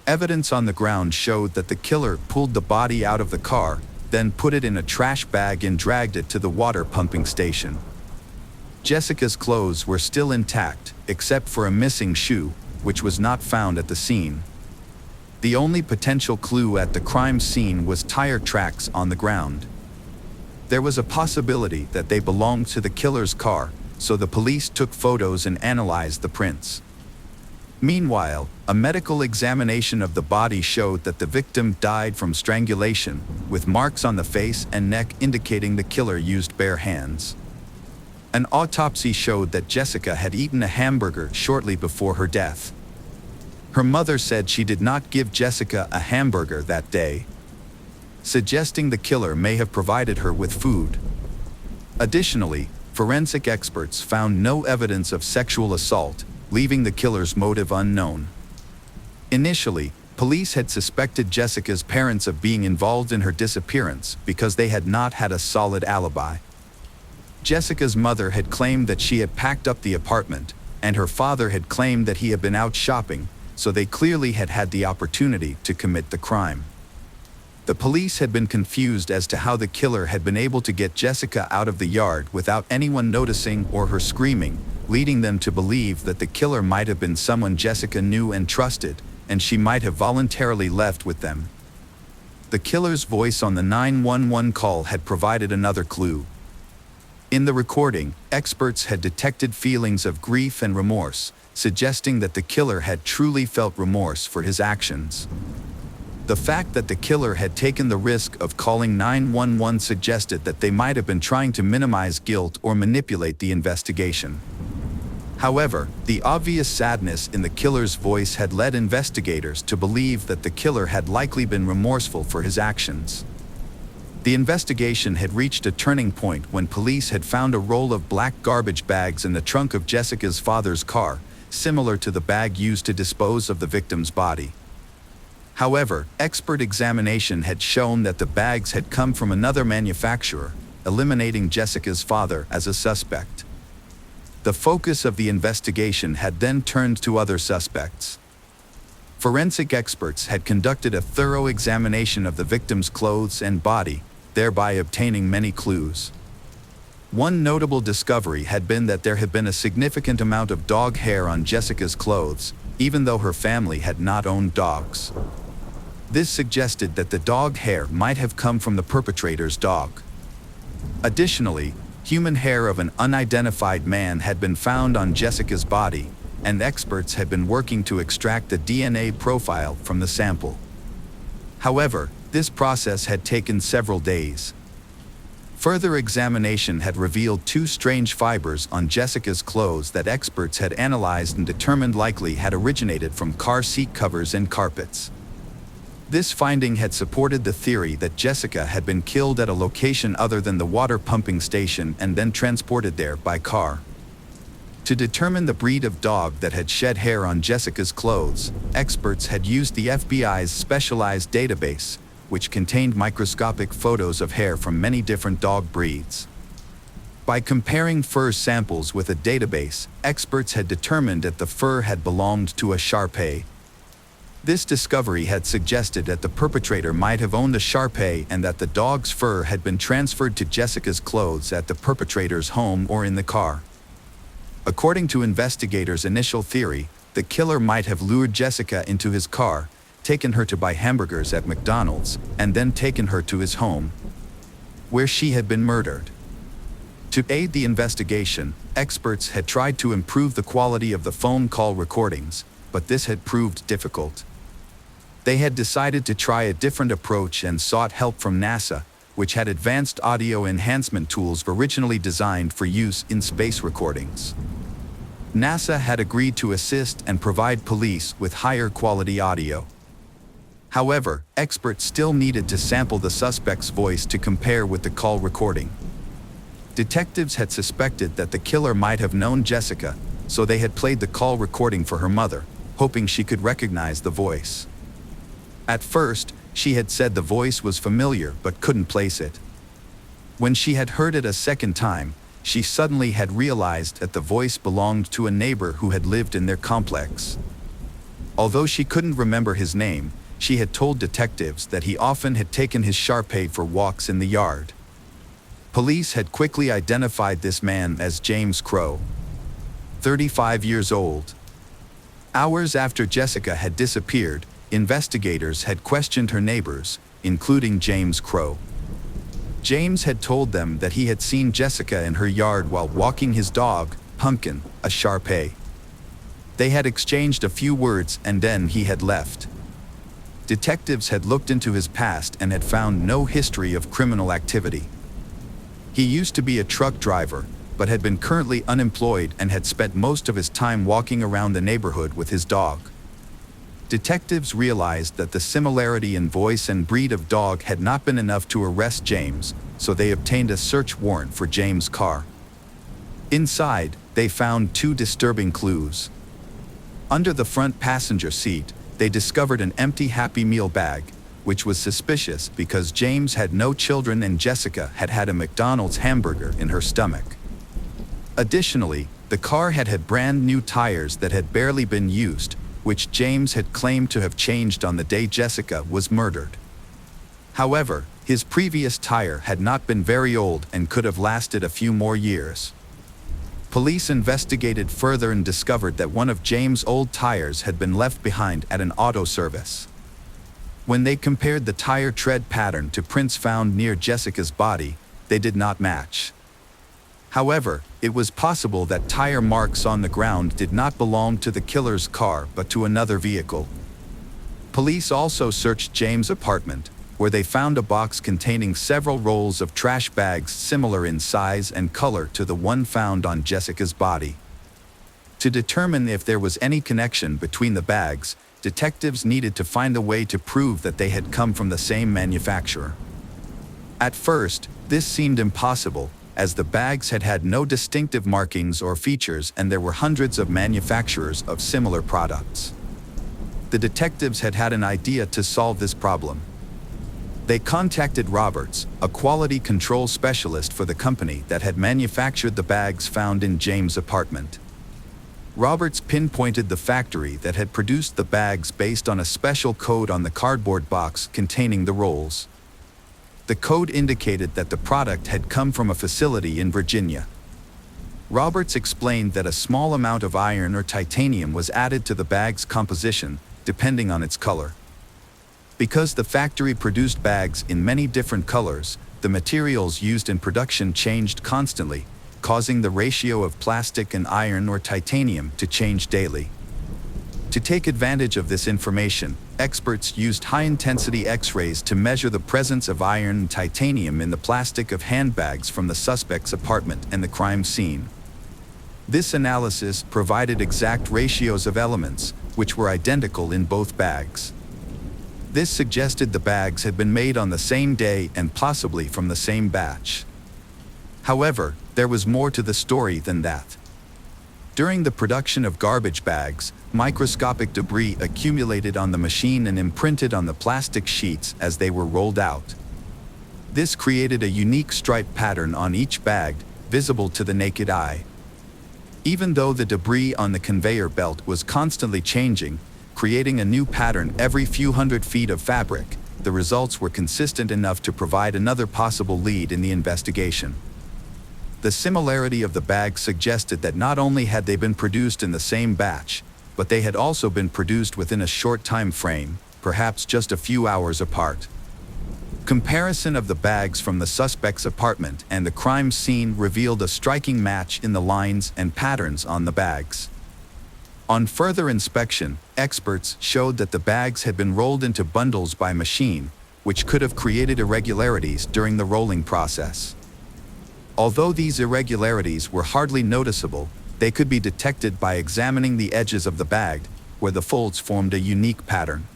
Evidence on the ground showed that the killer pulled the body out of the car, then put it in a trash bag and dragged it to the water pumping station. Jessica's clothes were still intact, except for a missing shoe, which was not found at the scene. The only potential clue at the crime scene was tire tracks on the ground. There was a possibility that they belonged to the killer's car, so the police took photos and analyzed the prints. Meanwhile, a medical examination of the body showed that the victim died from strangulation, with marks on the face and neck indicating the killer used bare hands. An autopsy showed that Jessica had eaten a hamburger shortly before her death. Her mother said she did not give Jessica a hamburger that day, suggesting the killer may have provided her with food. Additionally, forensic experts found no evidence of sexual assault, leaving the killer's motive unknown. Initially, police had suspected Jessica's parents of being involved in her disappearance because they had not had a solid alibi. Jessica's mother had claimed that she had packed up the apartment, and her father had claimed that he had been out shopping, so they clearly had had the opportunity to commit the crime. The police had been confused as to how the killer had been able to get Jessica out of the yard without anyone noticing or her screaming, leading them to believe that the killer might have been someone Jessica knew and trusted, and she might have voluntarily left with them. The killer's voice on the 911 call had provided another clue. In the recording, experts had detected feelings of grief and remorse, suggesting that the killer had truly felt remorse for his actions. The fact that the killer had taken the risk of calling 911 suggested that they might have been trying to minimize guilt or manipulate the investigation. However, the obvious sadness in the killer's voice had led investigators to believe that the killer had likely been remorseful for his actions. The investigation had reached a turning point when police had found a roll of black garbage bags in the trunk of Jessica's father's car, similar to the bag used to dispose of the victim's body. However, expert examination had shown that the bags had come from another manufacturer, eliminating Jessica's father as a suspect. The focus of the investigation had then turned to other suspects. Forensic experts had conducted a thorough examination of the victim's clothes and body, thereby obtaining many clues. One notable discovery had been that there had been a significant amount of dog hair on Jessica's clothes, even though her family had not owned dogs. This suggested that the dog hair might have come from the perpetrator's dog. Additionally, human hair of an unidentified man had been found on Jessica's body, and experts had been working to extract the DNA profile from the sample. However, this process had taken several days. Further examination had revealed two strange fibers on Jessica's clothes that experts had analyzed and determined likely had originated from car seat covers and carpets. This finding had supported the theory that Jessica had been killed at a location other than the water pumping station and then transported there by car. To determine the breed of dog that had shed hair on Jessica's clothes, experts had used the FBI's specialized database, which contained microscopic photos of hair from many different dog breeds. By comparing fur samples with a database, experts had determined that the fur had belonged to a Shar-Pei. This discovery had suggested that the perpetrator might have owned a Shar-Pei and that the dog's fur had been transferred to Jessica's clothes at the perpetrator's home or in the car. According to investigators' initial theory, the killer might have lured Jessica into his car, taken her to buy hamburgers at McDonald's, and then taken her to his home, where she had been murdered. To aid the investigation, experts had tried to improve the quality of the phone call recordings, but this had proved difficult. They had decided to try a different approach and sought help from NASA, which had advanced audio enhancement tools originally designed for use in space recordings. NASA had agreed to assist and provide police with higher quality audio. However, experts still needed to sample the suspect's voice to compare with the call recording. Detectives had suspected that the killer might have known Jessica, so they had played the call recording for her mother, hoping she could recognize the voice. At first, she had said the voice was familiar but couldn't place it. When she had heard it a second time, she suddenly had realized that the voice belonged to a neighbor who had lived in their complex. Although she couldn't remember his name, she had told detectives that he often had taken his Shar-Pei for walks in the yard. Police had quickly identified this man as James Crow, 35 years old. Hours after Jessica had disappeared, investigators had questioned her neighbors, including James Crow. James had told them that he had seen Jessica in her yard while walking his dog, Pumpkin, a Shar-Pei. They had exchanged a few words and then he had left. Detectives had looked into his past and had found no history of criminal activity. He used to be a truck driver, but had been currently unemployed and had spent most of his time walking around the neighborhood with his dog. Detectives realized that the similarity in voice and breed of dog had not been enough to arrest James, so they obtained a search warrant for James' car. Inside, they found two disturbing clues. Under the front passenger seat, they discovered an empty Happy Meal bag, which was suspicious because James had no children and Jessica had had a McDonald's hamburger in her stomach. Additionally, the car had had brand new tires that had barely been used, which James had claimed to have changed on the day Jessica was murdered. However, his previous tire had not been very old and could have lasted a few more years. Police investigated further and discovered that one of James' old tires had been left behind at an auto service. When they compared the tire tread pattern to prints found near Jessica's body, they did not match. However, it was possible that tire marks on the ground did not belong to the killer's car but to another vehicle. Police also searched James' apartment, where they found a box containing several rolls of trash bags similar in size and color to the one found on Jessica's body. To determine if there was any connection between the bags, detectives needed to find a way to prove that they had come from the same manufacturer. At first, this seemed impossible, as the bags had had no distinctive markings or features and there were hundreds of manufacturers of similar products. The detectives had had an idea to solve this problem. They contacted Roberts, a quality control specialist for the company that had manufactured the bags found in James' apartment. Roberts pinpointed the factory that had produced the bags based on a special code on the cardboard box containing the rolls. The code indicated that the product had come from a facility in Virginia. Roberts explained that a small amount of iron or titanium was added to the bag's composition, depending on its color. Because the factory produced bags in many different colors, the materials used in production changed constantly, causing the ratio of plastic and iron or titanium to change daily. To take advantage of this information, experts used high-intensity X-rays to measure the presence of iron and titanium in the plastic of handbags from the suspect's apartment and the crime scene. This analysis provided exact ratios of elements, which were identical in both bags. This suggested the bags had been made on the same day and possibly from the same batch. However, there was more to the story than that. During the production of garbage bags, microscopic debris accumulated on the machine and imprinted on the plastic sheets as they were rolled out. This created a unique stripe pattern on each bag, visible to the naked eye. Even though the debris on the conveyor belt was constantly changing, creating a new pattern every few hundred feet of fabric, the results were consistent enough to provide another possible lead in the investigation. The similarity of the bags suggested that not only had they been produced in the same batch, but they had also been produced within a short time frame, perhaps just a few hours apart. Comparison of the bags from the suspect's apartment and the crime scene revealed a striking match in the lines and patterns on the bags. On further inspection, experts showed that the bags had been rolled into bundles by machine, which could have created irregularities during the rolling process. Although these irregularities were hardly noticeable, they could be detected by examining the edges of the bag, where the folds formed a unique pattern.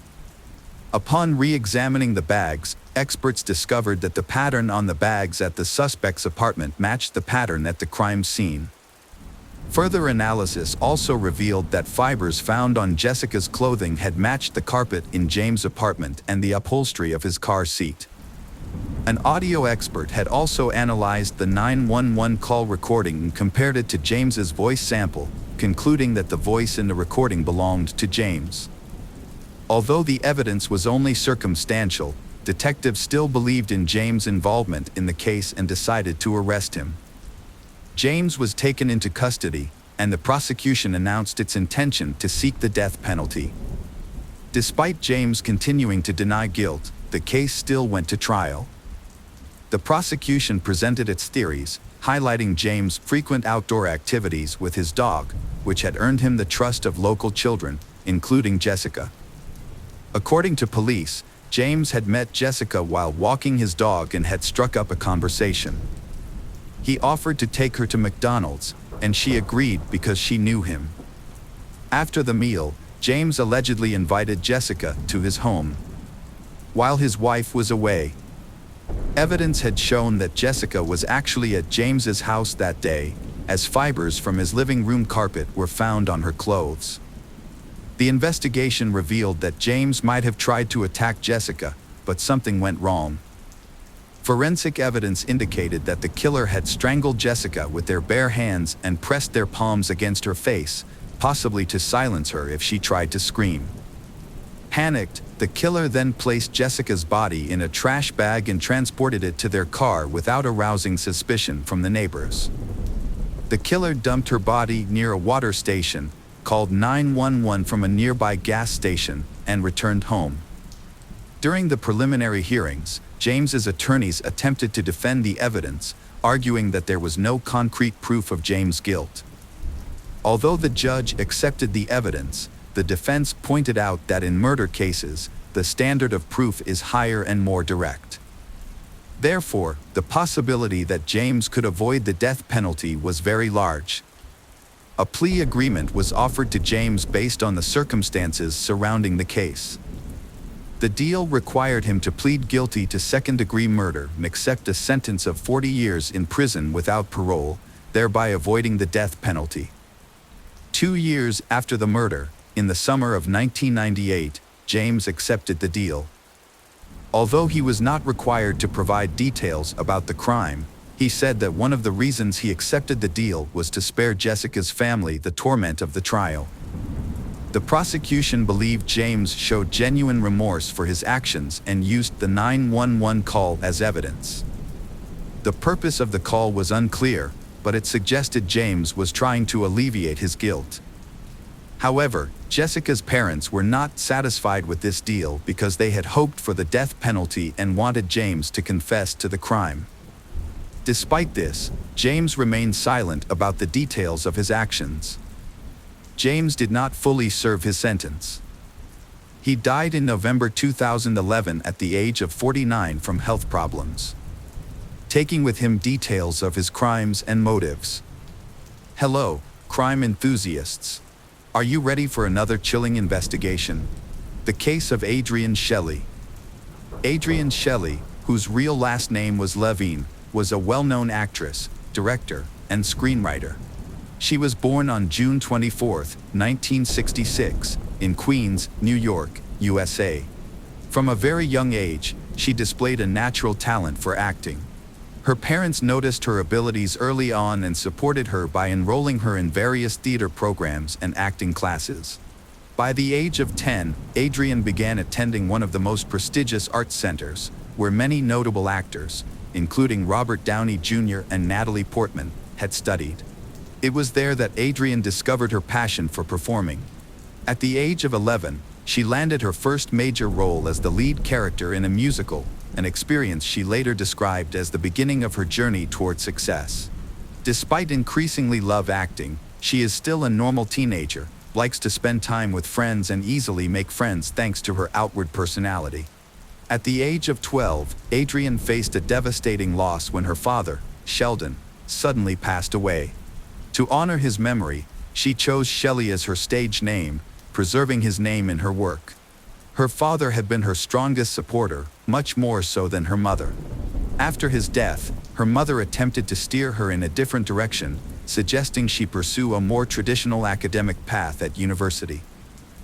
Upon re-examining the bags, experts discovered that the pattern on the bags at the suspect's apartment matched the pattern at the crime scene. Further analysis also revealed that fibers found on Jessica's clothing had matched the carpet in James' apartment and the upholstery of his car seat. An audio expert had also analyzed the 911 call recording and compared it to James's voice sample, concluding that the voice in the recording belonged to James. Although the evidence was only circumstantial, detectives still believed in James' involvement in the case and decided to arrest him. James was taken into custody, and the prosecution announced its intention to seek the death penalty. Despite James continuing to deny guilt, the case still went to trial. The prosecution presented its theories, highlighting James' frequent outdoor activities with his dog, which had earned him the trust of local children, including Jessica. According to police, James had met Jessica while walking his dog and had struck up a conversation. He offered to take her to McDonald's, and she agreed because she knew him. After the meal, James allegedly invited Jessica to his home. While his wife was away, evidence had shown that Jessica was actually at James's house that day, as fibers from his living room carpet were found on her clothes. The investigation revealed that James might have tried to attack Jessica, but something went wrong. Forensic evidence indicated that the killer had strangled Jessica with their bare hands and pressed their palms against her face, possibly to silence her if she tried to scream. Panicked, the killer then placed Jessica's body in a trash bag and transported it to their car without arousing suspicion from the neighbors. The killer dumped her body near a water station, called 911 from a nearby gas station, and returned home. During the preliminary hearings, James's attorneys attempted to defend the evidence, arguing that there was no concrete proof of James' guilt. Although the judge accepted the evidence, the defense pointed out that in murder cases, the standard of proof is higher and more direct. Therefore, the possibility that James could avoid the death penalty was very large. A plea agreement was offered to James based on the circumstances surrounding the case. The deal required him to plead guilty to second-degree murder and accept a sentence of 40 years in prison without parole, thereby avoiding the death penalty. 2 years after the murder, in the summer of 1998, James accepted the deal. Although he was not required to provide details about the crime, he said that one of the reasons he accepted the deal was to spare Jessica's family the torment of the trial. The prosecution believed James showed genuine remorse for his actions and used the 911 call as evidence. The purpose of the call was unclear, but it suggested James was trying to alleviate his guilt. However, Jessica's parents were not satisfied with this deal because they had hoped for the death penalty and wanted James to confess to the crime. Despite this, James remained silent about the details of his actions. James did not fully serve his sentence. He died in November 2011 at the age of 49 from health problems, taking with him details of his crimes and motives. Hello, crime enthusiasts. Are you ready for another chilling investigation? The case of Adrienne Shelly. Adrienne Shelly, whose real last name was Levine, was a well-known actress, director, and screenwriter. She was born on June 24, 1966, in Queens, New York, USA. From a very young age, she displayed a natural talent for acting. Her parents noticed her abilities early on and supported her by enrolling her in various theater programs and acting classes. By the age of 10, Adrienne began attending one of the most prestigious art centers, where many notable actors, including Robert Downey Jr. and Natalie Portman, had studied. It was there that Adrienne discovered her passion for performing. At the age of 11, she landed her first major role as the lead character in a musical, an experience she later described as the beginning of her journey toward success. Despite increasingly love acting, she is still a normal teenager, likes to spend time with friends and easily make friends thanks to her outward personality. At the age of 12, Adrienne faced a devastating loss when her father, Sheldon, suddenly passed away. To honor his memory, she chose Shelley as her stage name, preserving his name in her work. Her father had been her strongest supporter, much more so than her mother. After his death, her mother attempted to steer her in a different direction, suggesting she pursue a more traditional academic path at university.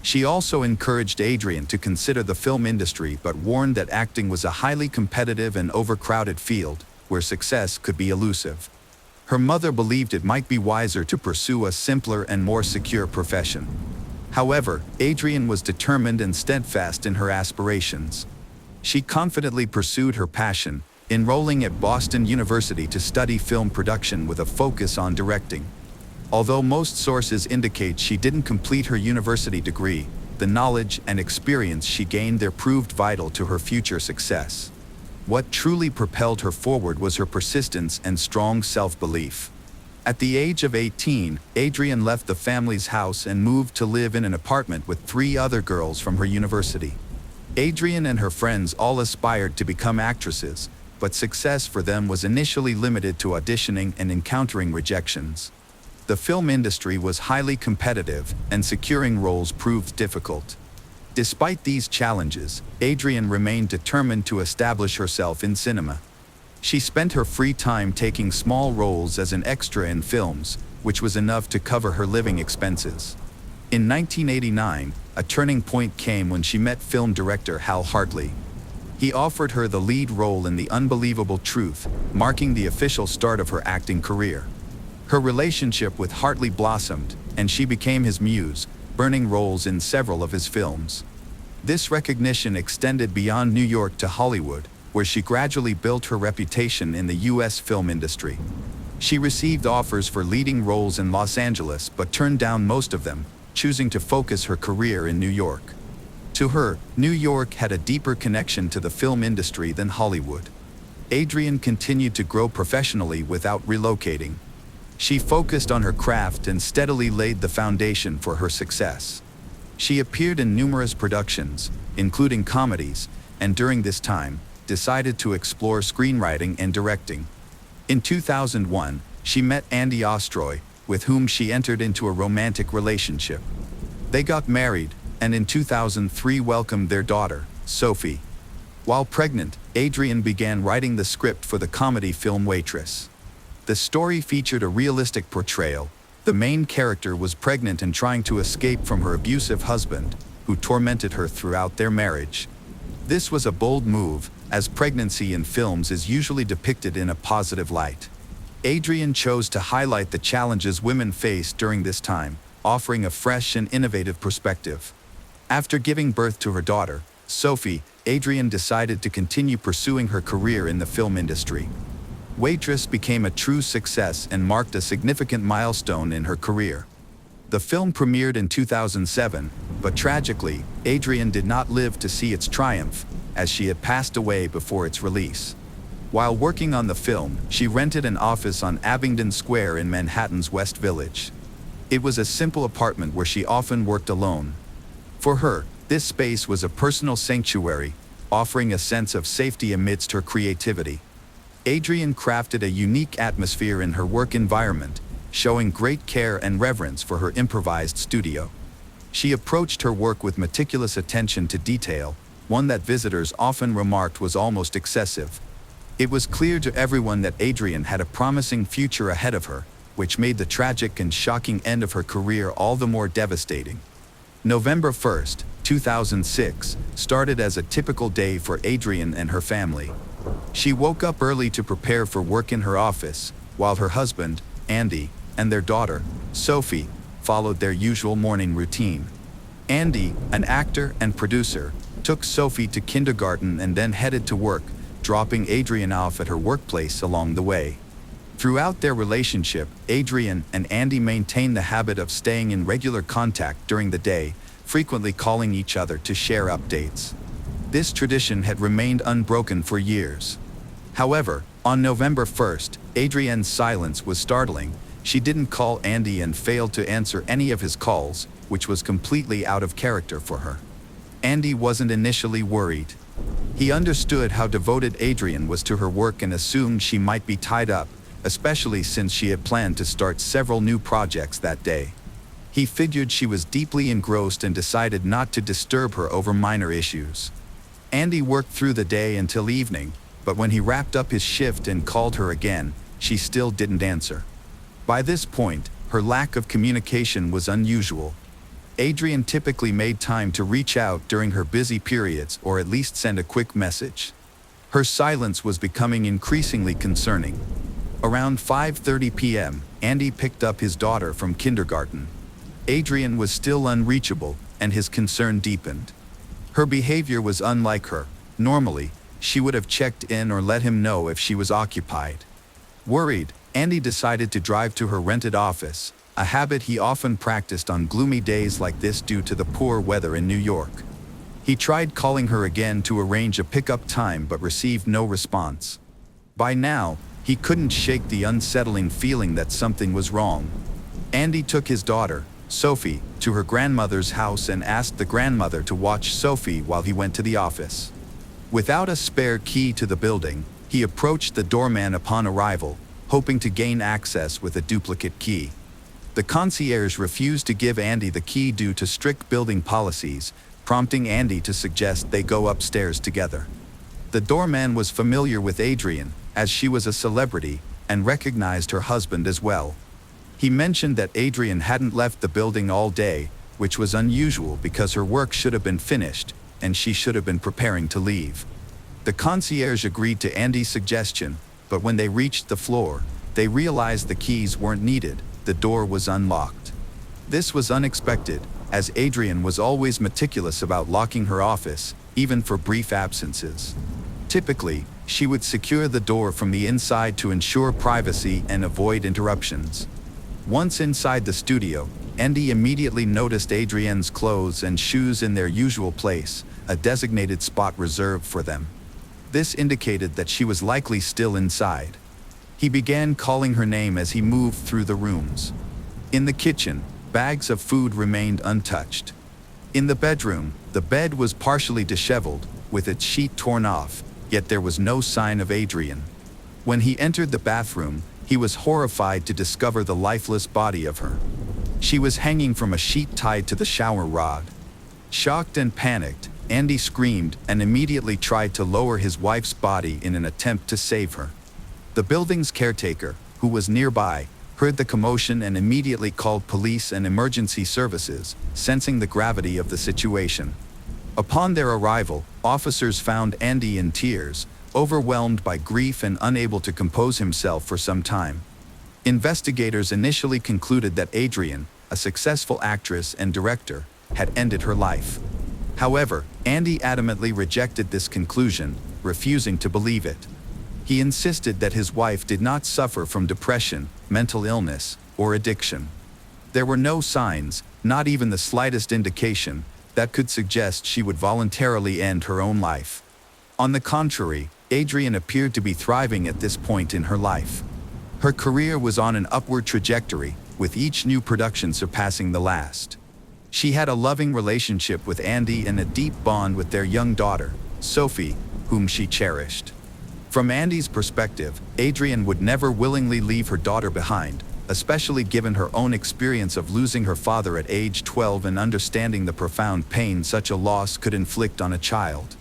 She also encouraged Adrienne to consider the film industry but warned that acting was a highly competitive and overcrowded field, where success could be elusive. Her mother believed it might be wiser to pursue a simpler and more secure profession. However, Adrienne was determined and steadfast in her aspirations. She confidently pursued her passion, enrolling at Boston University to study film production with a focus on directing. Although most sources indicate she didn't complete her university degree, the knowledge and experience she gained there proved vital to her future success. What truly propelled her forward was her persistence and strong self-belief. At the age of 18, Adrienne left the family's house and moved to live in an apartment with 3 other girls from her university. Adrienne and her friends all aspired to become actresses, but success for them was initially limited to auditioning and encountering rejections. The film industry was highly competitive, and securing roles proved difficult. Despite these challenges, Adrienne remained determined to establish herself in cinema. She spent her free time taking small roles as an extra in films, which was enough to cover her living expenses. In 1989, a turning point came when she met film director Hal Hartley. He offered her the lead role in The Unbelievable Truth, marking the official start of her acting career. Her relationship with Hartley blossomed, and she became his muse, burning roles in several of his films. This recognition extended beyond New York to Hollywood, where she gradually built her reputation in the U.S. film industry. She received offers for leading roles in Los Angeles but turned down most of them, choosing to focus her career in New York. To her, New York had a deeper connection to the film industry than Hollywood. Adrienne continued to grow professionally without relocating. She focused on her craft and steadily laid the foundation for her success. She appeared in numerous productions, including comedies, and during this time, decided to explore screenwriting and directing. In 2001, she met Andy Ostroy, with whom she entered into a romantic relationship. They got married, and in 2003 welcomed their daughter, Sophie. While pregnant, Adrian began writing the script for the comedy film Waitress. The story featured a realistic portrayal. The main character was pregnant and trying to escape from her abusive husband, who tormented her throughout their marriage. This was a bold move, as pregnancy in films is usually depicted in a positive light. Adrian chose to highlight the challenges women face during this time, offering a fresh and innovative perspective. After giving birth to her daughter, Sophie, Adrian decided to continue pursuing her career in the film industry. Waitress became a true success and marked a significant milestone in her career. The film premiered in 2007, but tragically, Adrian did not live to see its triumph, as she had passed away before its release. While working on the film, she rented an office on Abingdon Square in Manhattan's West Village. It was a simple apartment where she often worked alone. For her, this space was a personal sanctuary, offering a sense of safety amidst her creativity. Adrian crafted a unique atmosphere in her work environment, showing great care and reverence for her improvised studio. She approached her work with meticulous attention to detail, one that visitors often remarked was almost excessive. It was clear to everyone that Adrian had a promising future ahead of her, which made the tragic and shocking end of her career all the more devastating. November 1st, 2006, started as a typical day for Adrian and her family. She woke up early to prepare for work in her office, while her husband, Andy, and their daughter, Sophie, followed their usual morning routine. Andy, an actor and producer, took Sophie to kindergarten and then headed to work, dropping Adrian off at her workplace along the way. Throughout their relationship, Adrian and Andy maintained the habit of staying in regular contact during the day, frequently calling each other to share updates. This tradition had remained unbroken for years. However, on November 1st, Adrienne's silence was startling. She didn't call Andy and failed to answer any of his calls, which was completely out of character for her. Andy wasn't initially worried. He understood how devoted Adrienne was to her work and assumed she might be tied up, especially since she had planned to start several new projects that day. He figured she was deeply engrossed and decided not to disturb her over minor issues. Andy worked through the day until evening, but when he wrapped up his shift and called her again, she still didn't answer. By this point, her lack of communication was unusual. Adrienne typically made time to reach out during her busy periods or at least send a quick message. Her silence was becoming increasingly concerning. Around 5:30 p.m., Andy picked up his daughter from kindergarten. Adrienne was still unreachable, and his concern deepened. Her behavior was unlike her. Normally, she would have checked in or let him know if she was occupied. Worried, Andy decided to drive to her rented office, a habit he often practiced on gloomy days like this due to the poor weather in New York. He tried calling her again to arrange a pickup time but received no response. By now, he couldn't shake the unsettling feeling that something was wrong. Andy took his daughter, Sophie, to her grandmother's house and asked the grandmother to watch Sophie while he went to the office. Without a spare key to the building, he approached the doorman upon arrival, hoping to gain access with a duplicate key. The concierge refused to give Andy the key due to strict building policies, prompting Andy to suggest they go upstairs together. The doorman was familiar with Adrienne, as she was a celebrity, and recognized her husband as well. He mentioned that Adrienne hadn't left the building all day, which was unusual because her work should have been finished, and she should have been preparing to leave. The concierge agreed to Andy's suggestion, but when they reached the floor, they realized the keys weren't needed. The door was unlocked. This was unexpected, as Adrienne was always meticulous about locking her office, even for brief absences. Typically, she would secure the door from the inside to ensure privacy and avoid interruptions. Once inside the studio, Andy immediately noticed Adrienne's clothes and shoes in their usual place, a designated spot reserved for them. This indicated that she was likely still inside. He began calling her name as he moved through the rooms. In the kitchen, bags of food remained untouched. In the bedroom, the bed was partially disheveled, with its sheet torn off, yet there was no sign of Adrienne. When he entered the bathroom, he was horrified to discover the lifeless body of her. She was hanging from a sheet tied to the shower rod. Shocked and panicked, Andy screamed and immediately tried to lower his wife's body in an attempt to save her. The building's caretaker, who was nearby, heard the commotion and immediately called police and emergency services, sensing the gravity of the situation. Upon their arrival, officers found Andy in tears, overwhelmed by grief and unable to compose himself for some time. Investigators initially concluded that Adrian, a successful actress and director, had ended her life. However, Andy adamantly rejected this conclusion, refusing to believe it. He insisted that his wife did not suffer from depression, mental illness, or addiction. There were no signs, not even the slightest indication, that could suggest she would voluntarily end her own life. On the contrary, Adrian appeared to be thriving at this point in her life. Her career was on an upward trajectory, with each new production surpassing the last. She had a loving relationship with Andy and a deep bond with their young daughter, Sophie, whom she cherished. From Andy's perspective, Adrian would never willingly leave her daughter behind, especially given her own experience of losing her father at age 12 and understanding the profound pain such a loss could inflict on a child.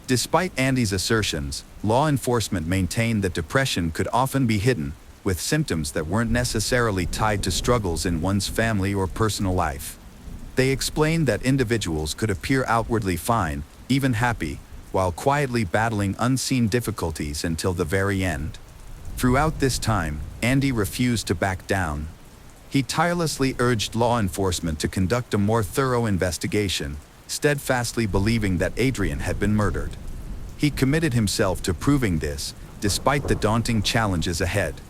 Despite Andy's assertions, law enforcement maintained that depression could often be hidden, with symptoms that weren't necessarily tied to struggles in one's family or personal life. They explained that individuals could appear outwardly fine, even happy, while quietly battling unseen difficulties until the very end. Throughout this time, Andy refused to back down. He tirelessly urged law enforcement to conduct a more thorough investigation, steadfastly believing that Adrian had been murdered. He committed himself to proving this, despite the daunting challenges ahead.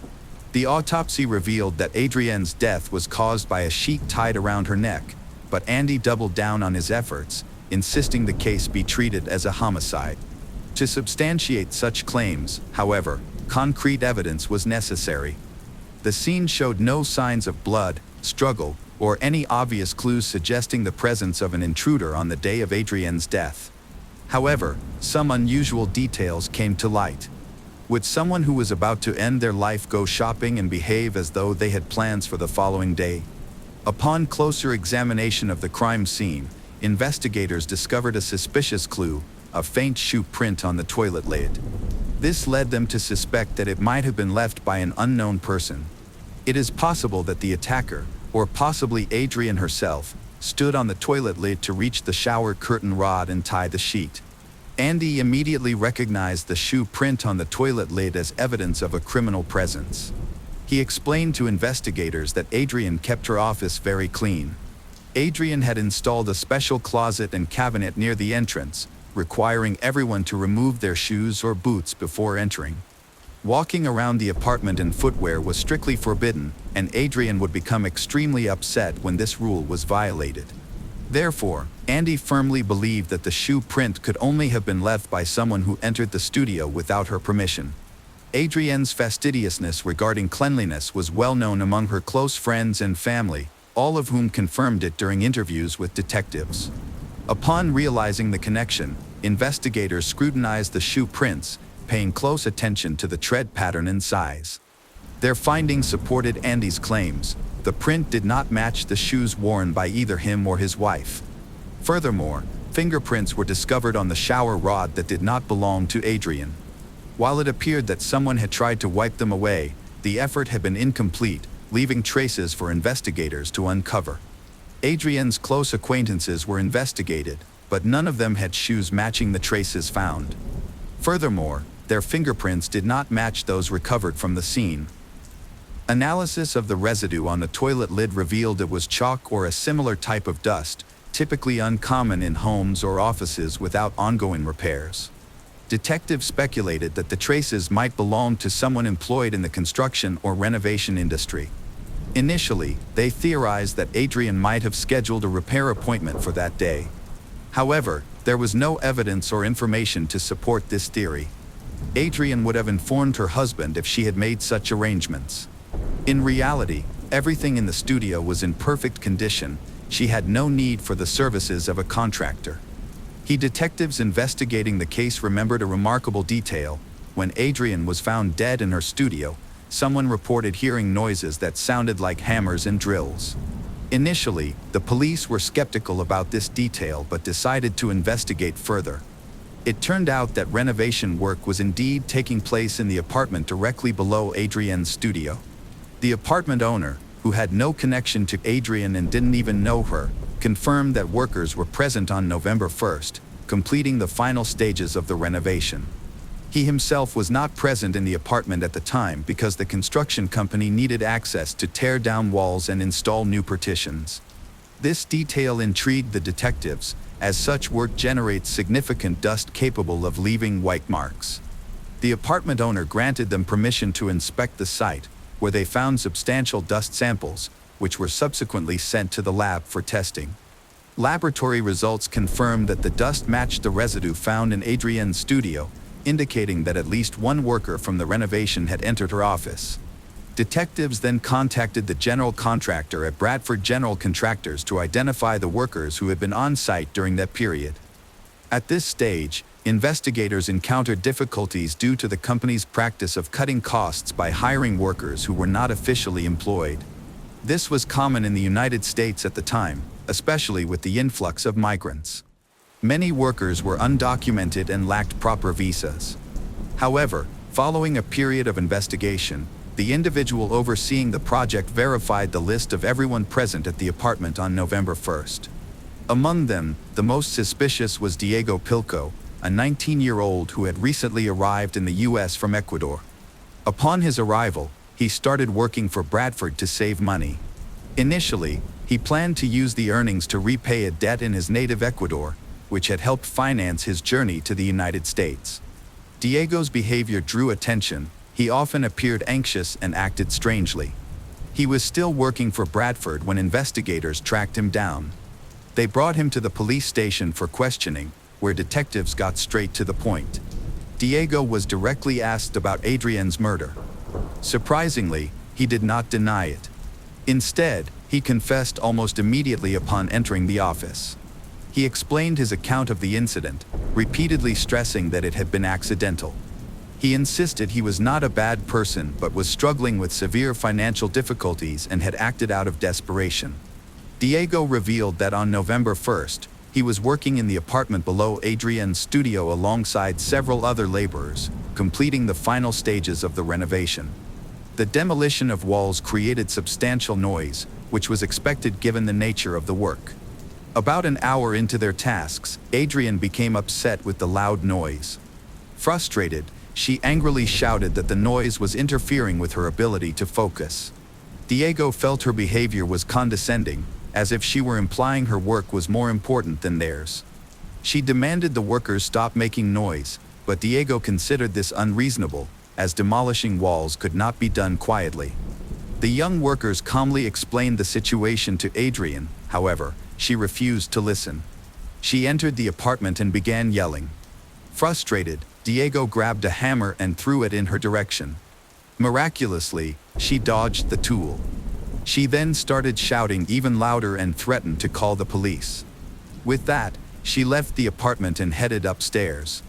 The autopsy revealed that Adrienne's death was caused by a sheet tied around her neck, but Andy doubled down on his efforts, insisting the case be treated as a homicide. To substantiate such claims, however, concrete evidence was necessary. The scene showed no signs of blood, struggle, or any obvious clues suggesting the presence of an intruder on the day of Adrienne's death. However, some unusual details came to light. Would someone who was about to end their life go shopping and behave as though they had plans for the following day? Upon closer examination of the crime scene, investigators discovered a suspicious clue, a faint shoe print on the toilet lid. This led them to suspect that it might have been left by an unknown person. It is possible that the attacker, or possibly Adrienne herself, stood on the toilet lid to reach the shower curtain rod and tie the sheet. Andy immediately recognized the shoe print on the toilet lid as evidence of a criminal presence. He explained to investigators that Adrienne kept her office very clean. Adrienne had installed a special closet and cabinet near the entrance, requiring everyone to remove their shoes or boots before entering. Walking around the apartment in footwear was strictly forbidden, and Adrienne would become extremely upset when this rule was violated. Therefore, Andy firmly believed that the shoe print could only have been left by someone who entered the studio without her permission. Adrienne's fastidiousness regarding cleanliness was well known among her close friends and family, all of whom confirmed it during interviews with detectives. Upon realizing the connection, investigators scrutinized the shoe prints, paying close attention to the tread pattern and size. Their findings supported Andy's claims. The print did not match the shoes worn by either him or his wife. Furthermore, fingerprints were discovered on the shower rod that did not belong to Adrienne. While it appeared that someone had tried to wipe them away, the effort had been incomplete, leaving traces for investigators to uncover. Adrienne's close acquaintances were investigated, but none of them had shoes matching the traces found. Furthermore, their fingerprints did not match those recovered from the scene. Analysis of the residue on the toilet lid revealed it was chalk or a similar type of dust, typically uncommon in homes or offices without ongoing repairs. Detectives speculated that the traces might belong to someone employed in the construction or renovation industry. Initially, they theorized that Adrienne might have scheduled a repair appointment for that day. However, there was no evidence or information to support this theory. Adrienne would have informed her husband if she had made such arrangements. In reality, everything in the studio was in perfect condition. She had no need for the services of a contractor. Detectives investigating the case remembered a remarkable detail. When Adrienne was found dead in her studio, someone reported hearing noises that sounded like hammers and drills. Initially, the police were skeptical about this detail but decided to investigate further. It turned out that renovation work was indeed taking place in the apartment directly below Adrienne's studio. The apartment owner, who had no connection to Adrienne and didn't even know her, confirmed that workers were present on November 1st, completing the final stages of the renovation. He himself was not present in the apartment at the time because the construction company needed access to tear down walls and install new partitions. This detail intrigued the detectives, as such work generates significant dust capable of leaving white marks. The apartment owner granted them permission to inspect the site, where they found substantial dust samples, which were subsequently sent to the lab for testing. Laboratory results confirmed that the dust matched the residue found in Adrienne's studio, indicating that at least one worker from the renovation had entered her office. Detectives then contacted the general contractor at Bradford General Contractors to identify the workers who had been on site during that period. At this stage, investigators encountered difficulties due to the company's practice of cutting costs by hiring workers who were not officially employed. This was common in the United States at the time, especially with the influx of migrants. Many workers were undocumented and lacked proper visas. However, following a period of investigation, the individual overseeing the project verified the list of everyone present at the apartment on November 1st. Among them, the most suspicious was Diego Pilco, a 19-year-old who had recently arrived in the U.S. from Ecuador. Upon his arrival, he started working for Bradford to save money. Initially, he planned to use the earnings to repay a debt in his native Ecuador, which had helped finance his journey to the United States. Diego's behavior drew attention. He often appeared anxious and acted strangely. He was still working for Bradford when investigators tracked him down. They brought him to the police station for questioning, where detectives got straight to the point. Diego was directly asked about Adrienne's murder. Surprisingly, he did not deny it. Instead, he confessed almost immediately upon entering the office. He explained his account of the incident, repeatedly stressing that it had been accidental. He insisted he was not a bad person but was struggling with severe financial difficulties and had acted out of desperation. Diego revealed that on November 1st, he was working in the apartment below Adrienne's studio alongside several other laborers, completing the final stages of the renovation. The demolition of walls created substantial noise, which was expected given the nature of the work. About an hour into their tasks, Adrienne became upset with the loud noise. Frustrated, she angrily shouted that the noise was interfering with her ability to focus. Diego felt her behavior was condescending, as if she were implying her work was more important than theirs. She demanded the workers stop making noise, but Diego considered this unreasonable, as demolishing walls could not be done quietly. The young workers calmly explained the situation to Adrienne. However, she refused to listen. She entered the apartment and began yelling. Frustrated, Diego grabbed a hammer and threw it in her direction. Miraculously, she dodged the tool. She then started shouting even louder and threatened to call the police. With that, she left the apartment and headed upstairs.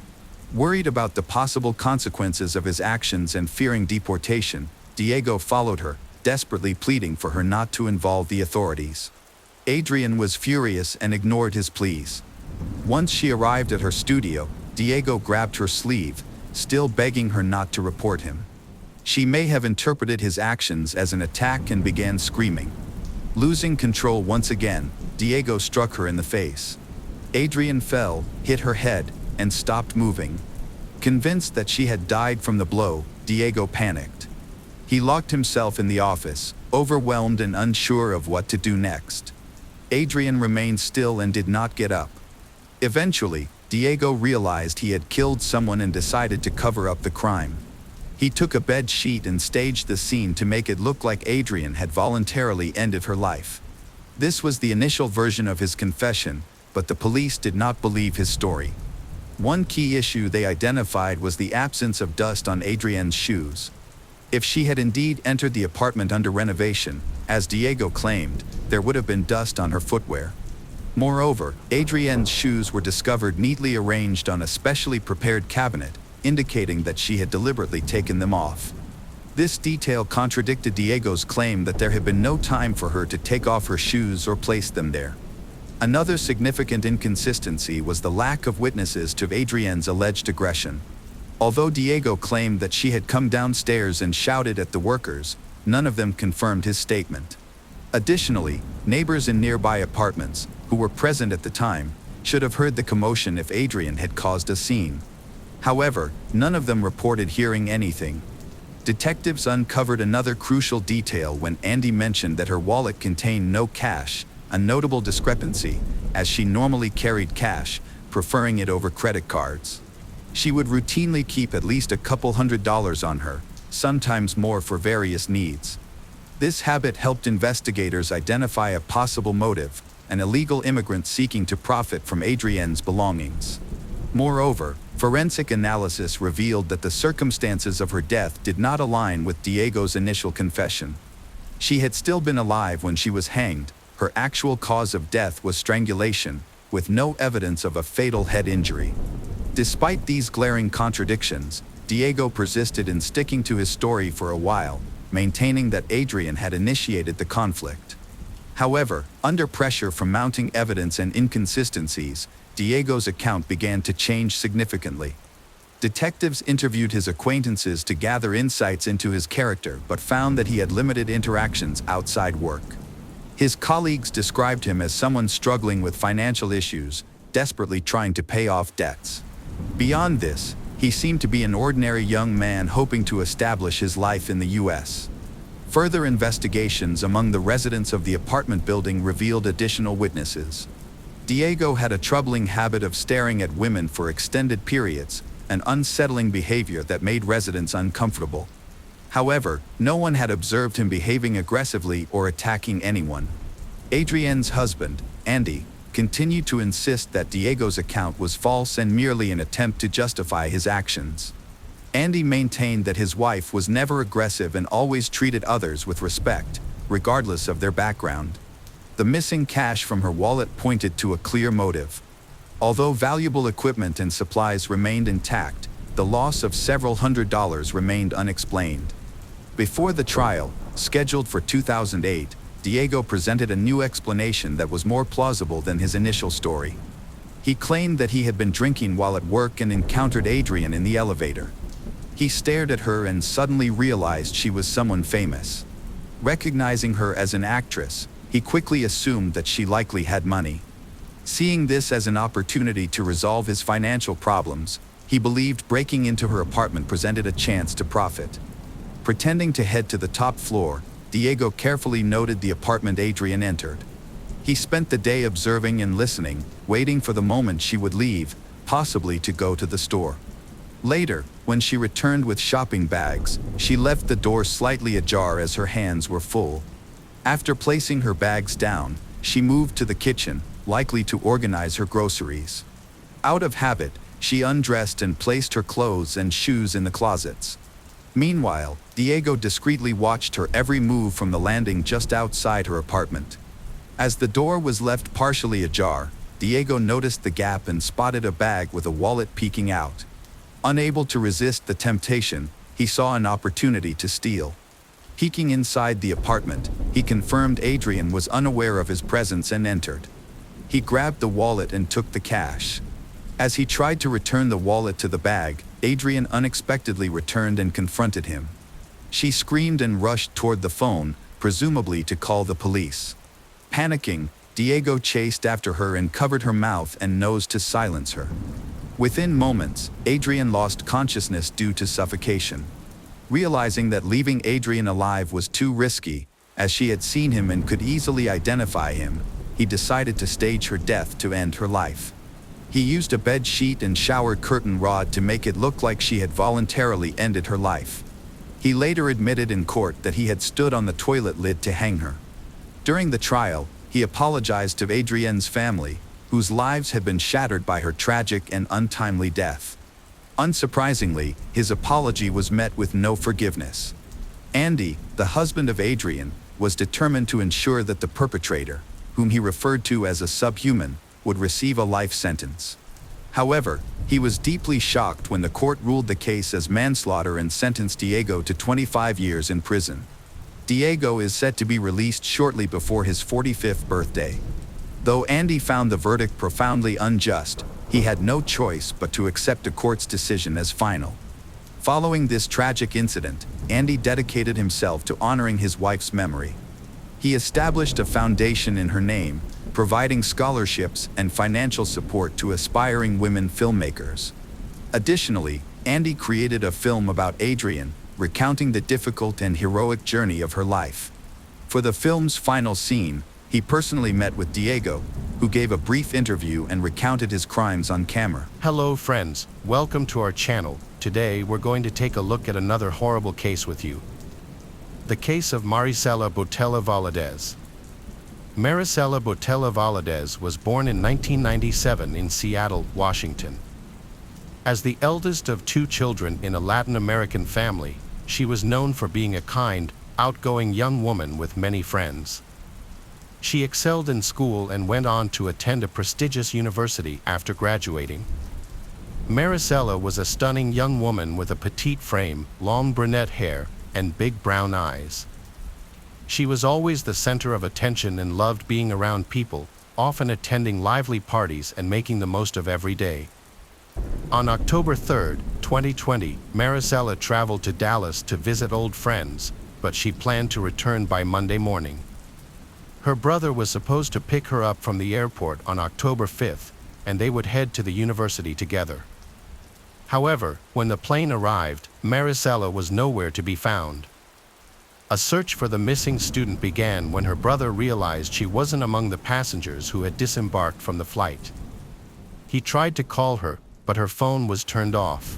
Worried about the possible consequences of his actions and fearing deportation, Diego followed her, desperately pleading for her not to involve the authorities. Adrienne was furious and ignored his pleas. Once she arrived at her studio, Diego grabbed her sleeve, still begging her not to report him. She may have interpreted his actions as an attack and began screaming. Losing control once again, Diego struck her in the face. Adrienne fell, hit her head, and stopped moving. Convinced that she had died from the blow, Diego panicked. He locked himself in the office, overwhelmed and unsure of what to do next. Adrienne remained still and did not get up. Eventually, Diego realized he had killed someone and decided to cover up the crime. He took a bed sheet and staged the scene to make it look like Adrienne had voluntarily ended her life. This was the initial version of his confession, but the police did not believe his story. One key issue they identified was the absence of dust on Adrienne's shoes. If she had indeed entered the apartment under renovation, as Diego claimed, there would have been dust on her footwear. Moreover, Adrienne's shoes were discovered neatly arranged on a specially prepared cabinet, indicating that she had deliberately taken them off. This detail contradicted Diego's claim that there had been no time for her to take off her shoes or place them there. Another significant inconsistency was the lack of witnesses to Adrienne's alleged aggression. Although Diego claimed that she had come downstairs and shouted at the workers, none of them confirmed his statement. Additionally, neighbors in nearby apartments, who were present at the time, should have heard the commotion if Adrienne had caused a scene. However, none of them reported hearing anything. Detectives uncovered another crucial detail when Andy mentioned that her wallet contained no cash, a notable discrepancy, as she normally carried cash, preferring it over credit cards. She would routinely keep at least a couple $100s on her, sometimes more for various needs. This habit helped investigators identify a possible motive, an illegal immigrant seeking to profit from Adrienne's belongings. Moreover, forensic analysis revealed that the circumstances of her death did not align with Diego's initial confession. She had still been alive when she was hanged. Her actual cause of death was strangulation, with no evidence of a fatal head injury. Despite these glaring contradictions, Diego persisted in sticking to his story for a while, maintaining that Adrienne had initiated the conflict. However, under pressure from mounting evidence and inconsistencies, Diego's account began to change significantly. Detectives interviewed his acquaintances to gather insights into his character, but found that he had limited interactions outside work. His colleagues described him as someone struggling with financial issues, desperately trying to pay off debts. Beyond this, he seemed to be an ordinary young man hoping to establish his life in the U.S. Further investigations among the residents of the apartment building revealed additional witnesses. Diego had a troubling habit of staring at women for extended periods, an unsettling behavior that made residents uncomfortable. However, no one had observed him behaving aggressively or attacking anyone. Adrienne's husband, Andy, continued to insist that Diego's account was false and merely an attempt to justify his actions. Andy maintained that his wife was never aggressive and always treated others with respect, regardless of their background. The missing cash from her wallet pointed to a clear motive. Although valuable equipment and supplies remained intact, the loss of several $100s remained unexplained. Before the trial, scheduled for 2008, Diego presented a new explanation that was more plausible than his initial story. He claimed that he had been drinking while at work and encountered Adrienne in the elevator. He stared at her and suddenly realized she was someone famous. Recognizing her as an actress, he quickly assumed that she likely had money. Seeing this as an opportunity to resolve his financial problems, he believed breaking into her apartment presented a chance to profit. Pretending to head to the top floor, Diego carefully noted the apartment Adrienne entered. He spent the day observing and listening, waiting for the moment she would leave, possibly to go to the store. Later, when she returned with shopping bags, she left the door slightly ajar as her hands were full. After placing her bags down, she moved to the kitchen, likely to organize her groceries. Out of habit, she undressed and placed her clothes and shoes in the closets. Meanwhile, Diego discreetly watched her every move from the landing just outside her apartment. As the door was left partially ajar, Diego noticed the gap and spotted a bag with a wallet peeking out. Unable to resist the temptation, he saw an opportunity to steal. Peeking inside the apartment, he confirmed Adrienne was unaware of his presence and entered. He grabbed the wallet and took the cash. As he tried to return the wallet to the bag, Adrienne unexpectedly returned and confronted him. She screamed and rushed toward the phone, presumably to call the police. Panicking, Diego chased after her and covered her mouth and nose to silence her. Within moments, Adrienne lost consciousness due to suffocation. Realizing that leaving Adrienne alive was too risky, as she had seen him and could easily identify him, he decided to stage her death to end her life. He used a bed sheet and shower curtain rod to make it look like she had voluntarily ended her life. He later admitted in court that he had stood on the toilet lid to hang her. During the trial, he apologized to Adrienne's family, whose lives had been shattered by her tragic and untimely death. Unsurprisingly, his apology was met with no forgiveness. Andy, the husband of Adrienne, was determined to ensure that the perpetrator, whom he referred to as a subhuman, would receive a life sentence. However, he was deeply shocked when the court ruled the case as manslaughter and sentenced Diego to 25 years in prison. Diego is set to be released shortly before his 45th birthday. Though Andy found the verdict profoundly unjust, he had no choice but to accept the court's decision as final. Following this tragic incident, Andy dedicated himself to honoring his wife's memory. He established a foundation in her name, providing scholarships and financial support to aspiring women filmmakers. Additionally, Andy created a film about Adrienne, recounting the difficult and heroic journey of her life. For the film's final scene, he personally met with Diego, who gave a brief interview and recounted his crimes on camera. Hello friends, welcome to our channel. Today we're going to take a look at another horrible case with you. The case of Marisela Botella Valadez. Marisela Botella Valadez was born in 1997 in Seattle, Washington. As the eldest of two children in a Latin American family, she was known for being a kind, outgoing young woman with many friends. She excelled in school and went on to attend a prestigious university after graduating. Marisela was a stunning young woman with a petite frame, long brunette hair, and big brown eyes. She was always the center of attention and loved being around people, often attending lively parties and making the most of every day. On October 3, 2020, Marisela traveled to Dallas to visit old friends, but she planned to return by Monday morning. Her brother was supposed to pick her up from the airport on October 5th, and they would head to the university together. However, when the plane arrived, Marisela was nowhere to be found. A search for the missing student began when her brother realized she wasn't among the passengers who had disembarked from the flight. He tried to call her, but her phone was turned off.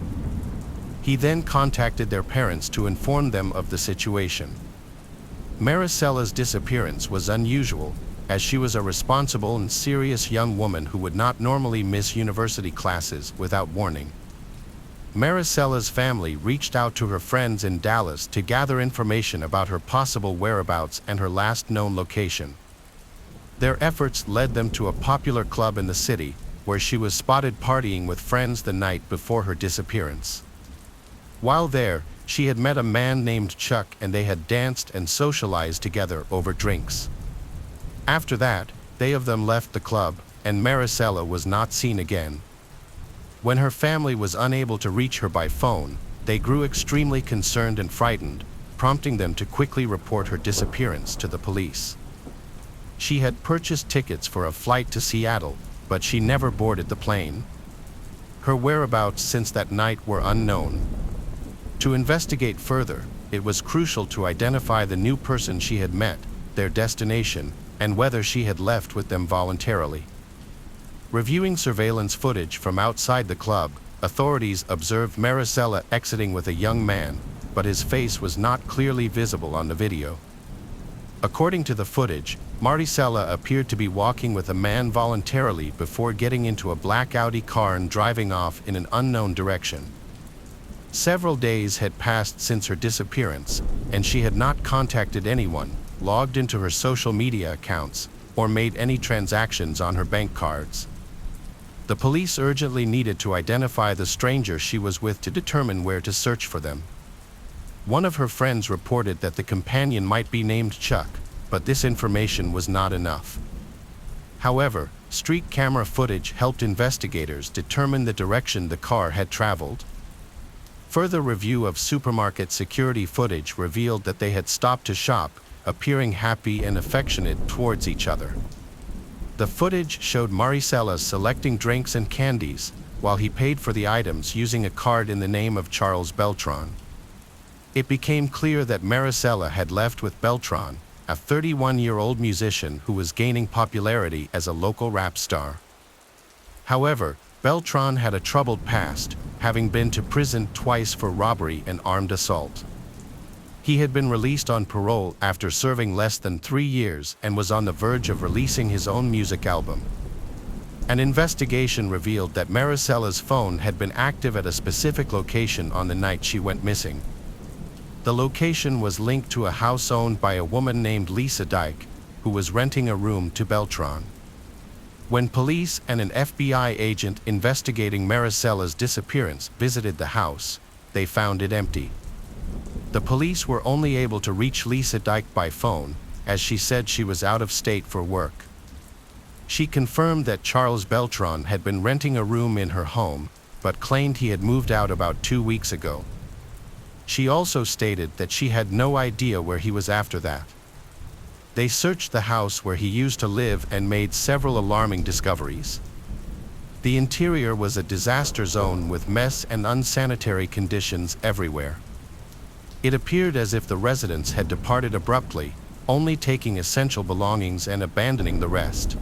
He then contacted their parents to inform them of the situation. Marisela's disappearance was unusual, as she was a responsible and serious young woman who would not normally miss university classes without warning. Marisela's family reached out to her friends in Dallas to gather information about her possible whereabouts and her last known location. Their efforts led them to a popular club in the city, where she was spotted partying with friends the night before her disappearance. While there, she had met a man named Chuck and they had danced and socialized together over drinks. After that, they of them left the club, and Marisela was not seen again. When her family was unable to reach her by phone, they grew extremely concerned and frightened, prompting them to quickly report her disappearance to the police. She had purchased tickets for a flight to Seattle, but she never boarded the plane. Her whereabouts since that night were unknown. To investigate further, it was crucial to identify the new person she had met, their destination, and whether she had left with them voluntarily. Reviewing surveillance footage from outside the club, authorities observed Marisela exiting with a young man, but his face was not clearly visible on the video. According to the footage, Marisela appeared to be walking with a man voluntarily before getting into a black Audi car and driving off in an unknown direction. Several days had passed since her disappearance, and she had not contacted anyone, logged into her social media accounts, or made any transactions on her bank cards. The police urgently needed to identify the stranger she was with to determine where to search for them. One of her friends reported that the companion might be named Chuck, but this information was not enough. However, street camera footage helped investigators determine the direction the car had traveled. Further review of supermarket security footage revealed that they had stopped to shop, appearing happy and affectionate towards each other. The footage showed Marisela selecting drinks and candies, while he paid for the items using a card in the name of Charles Beltran. It became clear that Marisela had left with Beltran, a 31-year-old musician who was gaining popularity as a local rap star. However, Beltran had a troubled past, having been to prison twice for robbery and armed assault. He had been released on parole after serving less than 3 years and was on the verge of releasing his own music album. An investigation revealed that Marisela's phone had been active at a specific location on the night she went missing. The location was linked to a house owned by a woman named Lisa Dyke, who was renting a room to Beltran. When police and an FBI agent investigating Maricella's disappearance visited the house, they found it empty. The police were only able to reach Lisa Dyke by phone, as she said she was out of state for work. She confirmed that Charles Beltran had been renting a room in her home, but claimed he had moved out about 2 weeks ago. She also stated that she had no idea where he was after that. They searched the house where he used to live and made several alarming discoveries. The interior was a disaster zone with mess and unsanitary conditions everywhere. It appeared as if the residents had departed abruptly, only taking essential belongings and abandoning the rest.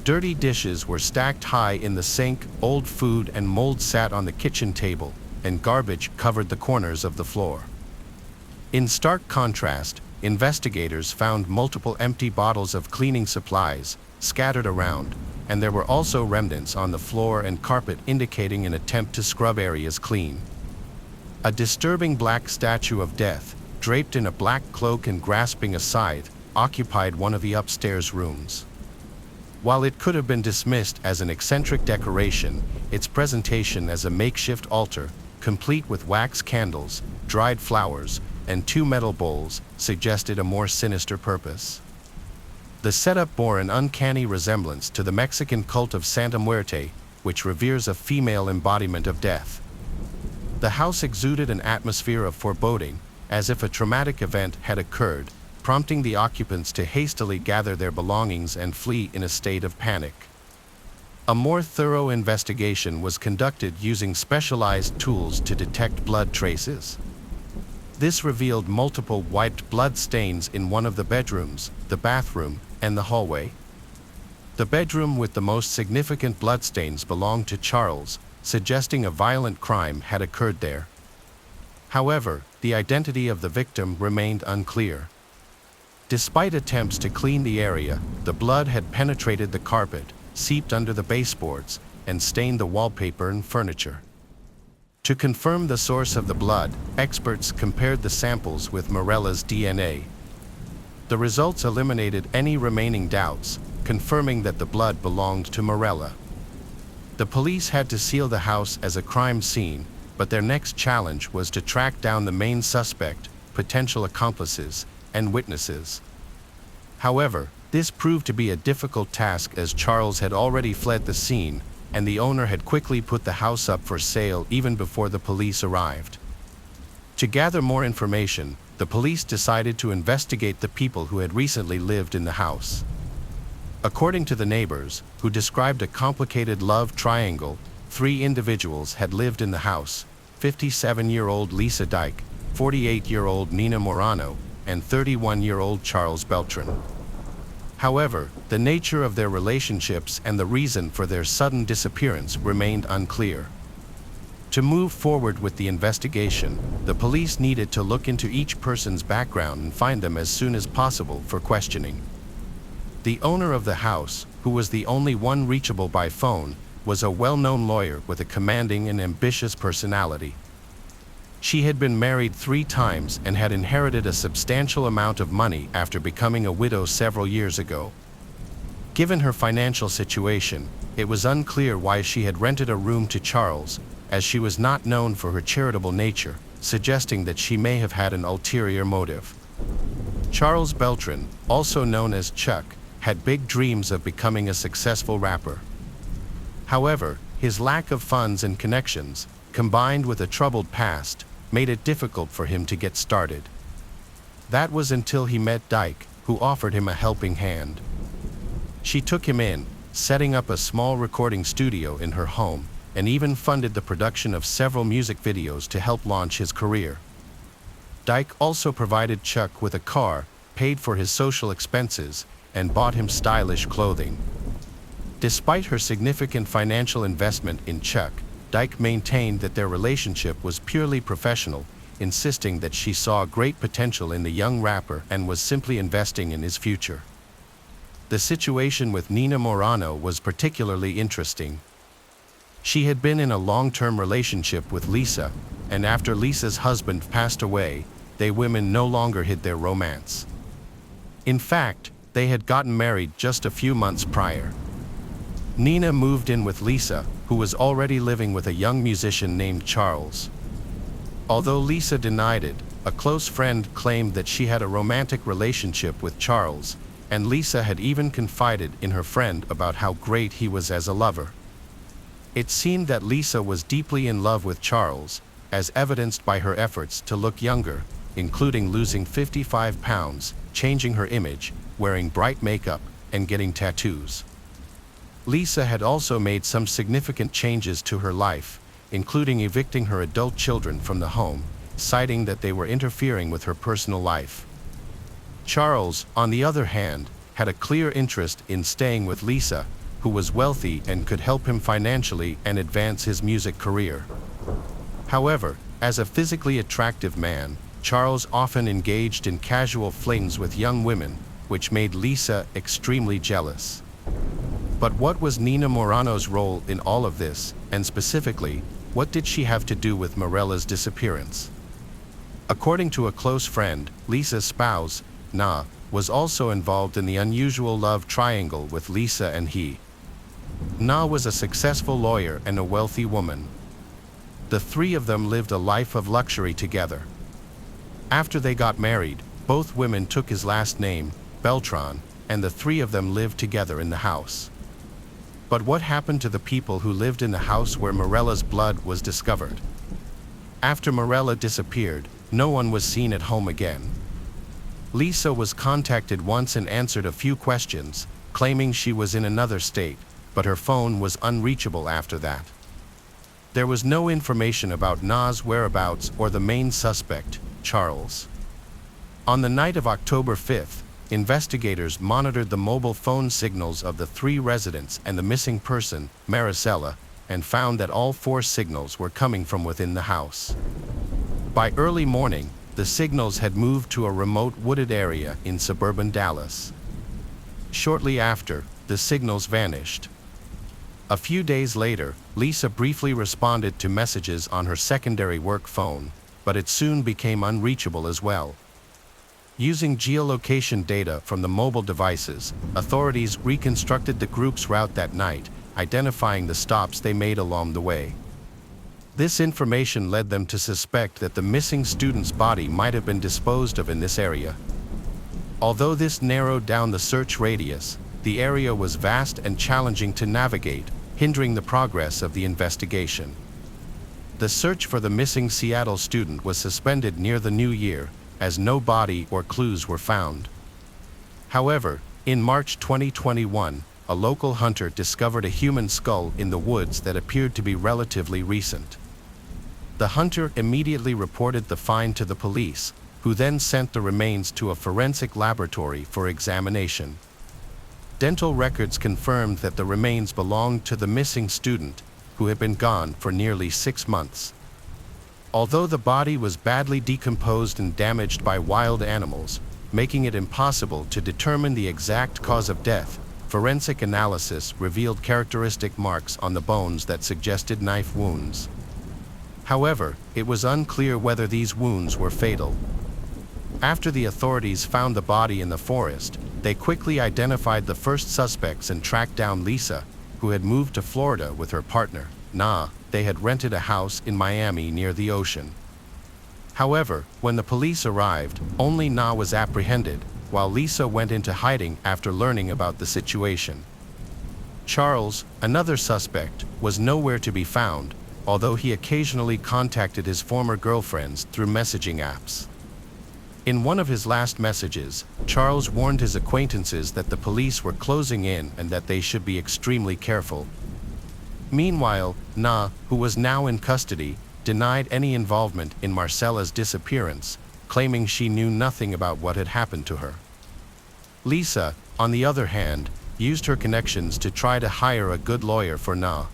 Dirty dishes were stacked high in the sink, old food and mold sat on the kitchen table, and garbage covered the corners of the floor. In stark contrast, investigators found multiple empty bottles of cleaning supplies scattered around, and there were also remnants on the floor and carpet indicating an attempt to scrub areas clean. A disturbing black statue of death, draped in a black cloak and grasping a scythe, occupied one of the upstairs rooms. While it could have been dismissed as an eccentric decoration, its presentation as a makeshift altar, complete with wax candles, dried flowers, and 2 metal bowls, suggested a more sinister purpose. The setup bore an uncanny resemblance to the Mexican cult of Santa Muerte, which reveres a female embodiment of death. The house exuded an atmosphere of foreboding, as if a traumatic event had occurred, prompting the occupants to hastily gather their belongings and flee in a state of panic. A more thorough investigation was conducted using specialized tools to detect blood traces. This revealed multiple wiped blood stains in one of the bedrooms, the bathroom, and the hallway. The bedroom with the most significant bloodstains belonged to Charles, suggesting a violent crime had occurred there. However, the identity of the victim remained unclear. Despite attempts to clean the area, the blood had penetrated the carpet, seeped under the baseboards, and stained the wallpaper and furniture. To confirm the source of the blood, experts compared the samples with Morella's DNA. The results eliminated any remaining doubts, confirming that the blood belonged to Morella. The police had to seal the house as a crime scene, but their next challenge was to track down the main suspect, potential accomplices, and witnesses. However, this proved to be a difficult task as Charles had already fled the scene, and the owner had quickly put the house up for sale even before the police arrived. To gather more information, the police decided to investigate the people who had recently lived in the house. According to the neighbors, who described a complicated love triangle, 3 individuals had lived in the house: 57-year-old Lisa Dyke, 48-year-old Nina Morano, and 31-year-old Charles Beltran. However, the nature of their relationships and the reason for their sudden disappearance remained unclear. To move forward with the investigation, the police needed to look into each person's background and find them as soon as possible for questioning. The owner of the house, who was the only one reachable by phone, was a well-known lawyer with a commanding and ambitious personality. She had been married 3 times and had inherited a substantial amount of money after becoming a widow several years ago. Given her financial situation, it was unclear why she had rented a room to Charles, as she was not known for her charitable nature, suggesting that she may have had an ulterior motive. Charles Beltran, also known as Chuck, had big dreams of becoming a successful rapper. However, his lack of funds and connections, combined with a troubled past, made it difficult for him to get started. That was until he met Dyke, who offered him a helping hand. She took him in, setting up a small recording studio in her home, and even funded the production of several music videos to help launch his career. Dyke also provided Chuck with a car, paid for his social expenses, and bought him stylish clothing. Despite her significant financial investment in Chuck, Dyke maintained that their relationship was purely professional, insisting that she saw great potential in the young rapper and was simply investing in his future. The situation with Nina Morano was particularly interesting. She had been in a long-term relationship with Lisa, and after Lisa's husband passed away, they women no longer hid their romance. In fact, they had gotten married just a few months prior. Nina moved in with Lisa, who was already living with a young musician named Charles. Although Lisa denied it, a close friend claimed that she had a romantic relationship with Charles, and Lisa had even confided in her friend about how great he was as a lover. It seemed that Lisa was deeply in love with Charles, as evidenced by her efforts to look younger, including losing 55 pounds, changing her image, wearing bright makeup, and getting tattoos. Lisa had also made some significant changes to her life, including evicting her adult children from the home, citing that they were interfering with her personal life. Charles, on the other hand, had a clear interest in staying with Lisa, who was wealthy and could help him financially and advance his music career. However, as a physically attractive man, Charles often engaged in casual flings with young women, which made Lisa extremely jealous. But what was Nina Morano's role in all of this, and specifically, what did she have to do with Morella's disappearance? According to a close friend, Lisa's spouse, Na, was also involved in the unusual love triangle with Lisa and he. Na was a successful lawyer and a wealthy woman. The three of them lived a life of luxury together. After they got married, both women took his last name, Beltran, and the three of them lived together in the house. But what happened to the people who lived in the house where Morella's blood was discovered? After Morella disappeared, no one was seen at home again. Lisa was contacted once and answered a few questions, claiming she was in another state, but her phone was unreachable after that. There was no information about Na's whereabouts or the main suspect, Charles. On the night of October 5th, investigators monitored the mobile phone signals of the three residents and the missing person, Maricela, and found that all four signals were coming from within the house. By early morning, the signals had moved to a remote wooded area in suburban Dallas. Shortly after, the signals vanished. A few days later, Lisa briefly responded to messages on her secondary work phone, but it soon became unreachable as well. Using geolocation data from the mobile devices, authorities reconstructed the group's route that night, identifying the stops they made along the way. This information led them to suspect that the missing student's body might have been disposed of in this area. Although this narrowed down the search radius, the area was vast and challenging to navigate, hindering the progress of the investigation. The search for the missing Seattle student was suspended near the new year, as no body or clues were found. However, in March 2021, a local hunter discovered a human skull in the woods that appeared to be relatively recent. The hunter immediately reported the find to the police, who then sent the remains to a forensic laboratory for examination. Dental records confirmed that the remains belonged to the missing student, who had been gone for nearly 6 months. Although the body was badly decomposed and damaged by wild animals, making it impossible to determine the exact cause of death, forensic analysis revealed characteristic marks on the bones that suggested knife wounds. However, it was unclear whether these wounds were fatal. After the authorities found the body in the forest, they quickly identified the first suspects and tracked down Lisa, who had moved to Florida with her partner, Na. They had rented a house in Miami near the ocean. However, when the police arrived, only Na was apprehended, while Lisa went into hiding after learning about the situation. Charles, another suspect, was nowhere to be found, although he occasionally contacted his former girlfriends through messaging apps. In one of his last messages, Charles warned his acquaintances that the police were closing in and that they should be extremely careful. Meanwhile, Na, who was now in custody, denied any involvement in Marcella's disappearance, claiming she knew nothing about what had happened to her. Lisa, on the other hand, used her connections to try to hire a good lawyer for Na.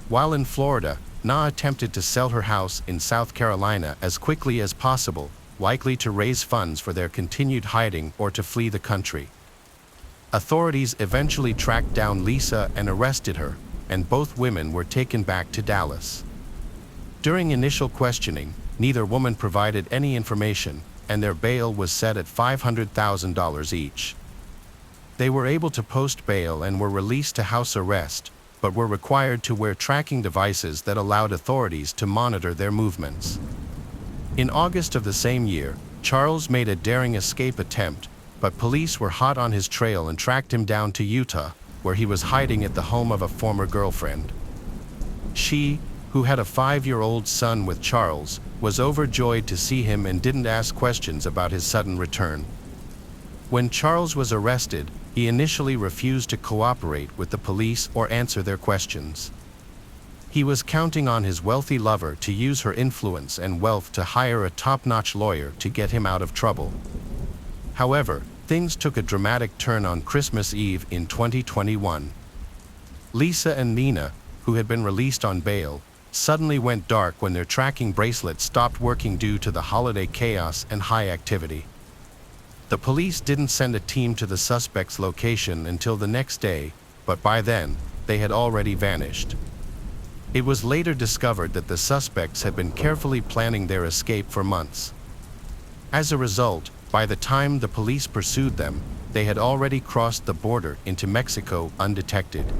While in Florida, Na attempted to sell her house in South Carolina as quickly as possible, likely to raise funds for their continued hiding or to flee the country. Authorities eventually tracked down Lisa and arrested her, and both women were taken back to Dallas. During initial questioning, neither woman provided any information, and their bail was set at $500,000 each. They were able to post bail and were released to house arrest, but were required to wear tracking devices that allowed authorities to monitor their movements. In August of the same year, Charles made a daring escape attempt, but police were hot on his trail and tracked him down to Utah, where he was hiding at the home of a former girlfriend. She, who had a 5-year-old son with Charles, was overjoyed to see him and didn't ask questions about his sudden return. When Charles was arrested, he initially refused to cooperate with the police or answer their questions. He was counting on his wealthy lover to use her influence and wealth to hire a top-notch lawyer to get him out of trouble. However, things took a dramatic turn on Christmas Eve in 2021. Lisa and Nina, who had been released on bail, suddenly went dark when their tracking bracelets stopped working due to the holiday chaos and high activity. The police didn't send a team to the suspect's location until the next day, but by then, they had already vanished. It was later discovered that the suspects had been carefully planning their escape for months. As a result, by the time the police pursued them, they had already crossed the border into Mexico undetected.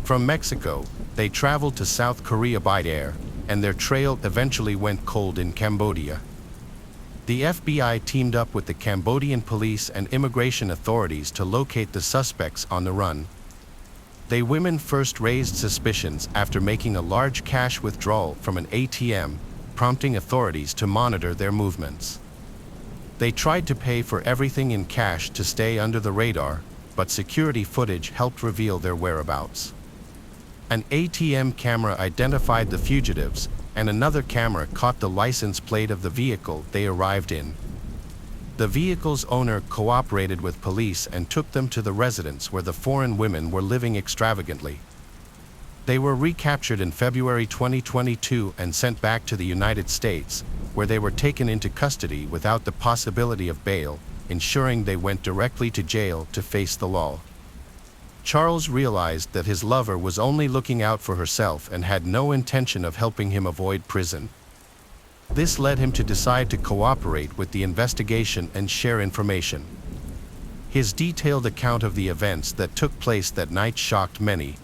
From Mexico, they traveled to South Korea by air, and their trail eventually went cold in Cambodia. The FBI teamed up with the Cambodian police and immigration authorities to locate the suspects on the run. They women first raised suspicions after making a large cash withdrawal from an ATM, prompting authorities to monitor their movements. They tried to pay for everything in cash to stay under the radar, but security footage helped reveal their whereabouts. An ATM camera identified the fugitives, and another camera caught the license plate of the vehicle they arrived in. The vehicle's owner cooperated with police and took them to the residence where the foreign women were living extravagantly. They were recaptured in February 2022 and sent back to the United States, where they were taken into custody without the possibility of bail, ensuring they went directly to jail to face the law. Charles realized that his lover was only looking out for herself and had no intention of helping him avoid prison. This led him to decide to cooperate with the investigation and share information. His detailed account of the events that took place that night shocked many.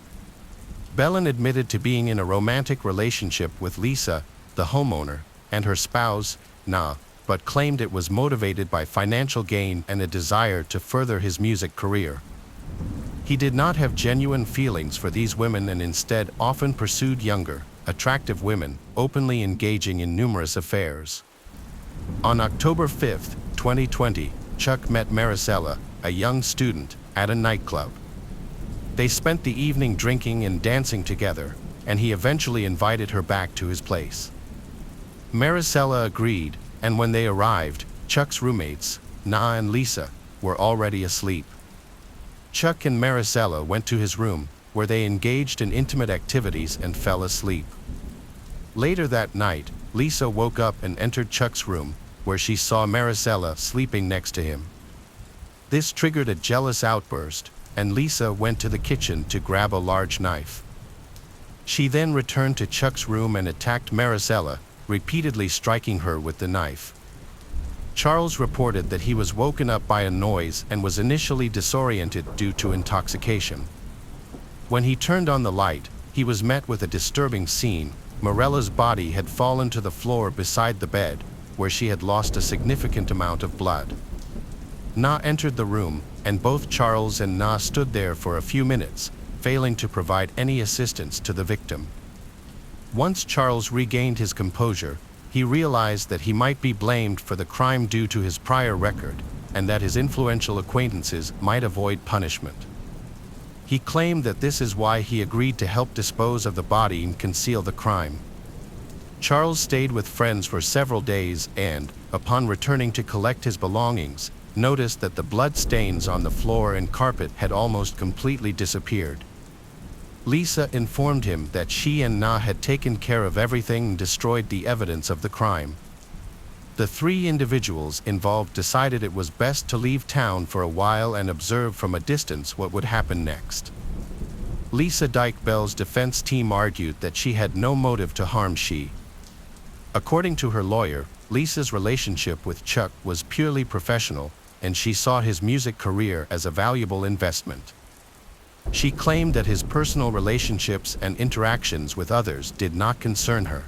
Bellin admitted to being in a romantic relationship with Lisa, the homeowner, and her spouse, Na, but claimed it was motivated by financial gain and a desire to further his music career. He did not have genuine feelings for these women and instead often pursued younger, attractive women, openly engaging in numerous affairs. On October 5, 2020, Chuck met Maricela, a young student, at a nightclub. They spent the evening drinking and dancing together, and he eventually invited her back to his place. Maricela agreed, and when they arrived, Chuck's roommates, Na and Lisa, were already asleep. Chuck and Maricela went to his room, where they engaged in intimate activities and fell asleep. Later that night, Lisa woke up and entered Chuck's room, where she saw Maricela sleeping next to him. This triggered a jealous outburst, and Lisa went to the kitchen to grab a large knife. She then returned to Chuck's room and attacked Maricela, repeatedly striking her with the knife. Charles reported that he was woken up by a noise and was initially disoriented due to intoxication. When he turned on the light, he was met with a disturbing scene. Maricella's body had fallen to the floor beside the bed, where she had lost a significant amount of blood. Na entered the room, and both Charles and Na stood there for a few minutes, failing to provide any assistance to the victim. Once Charles regained his composure, he realized that he might be blamed for the crime due to his prior record, and that his influential acquaintances might avoid punishment. He claimed that this is why he agreed to help dispose of the body and conceal the crime. Charles stayed with friends for several days and, upon returning to collect his belongings, noticed that the blood stains on the floor and carpet had almost completely disappeared. Lisa informed him that she and Na had taken care of everything and destroyed the evidence of the crime. The three individuals involved decided it was best to leave town for a while and observe from a distance what would happen next. Lisa Dykebell's defense team argued that she had no motive to harm she. According to her lawyer, Lisa's relationship with Chuck was purely professional, and she saw his music career as a valuable investment. She claimed that his personal relationships and interactions with others did not concern her.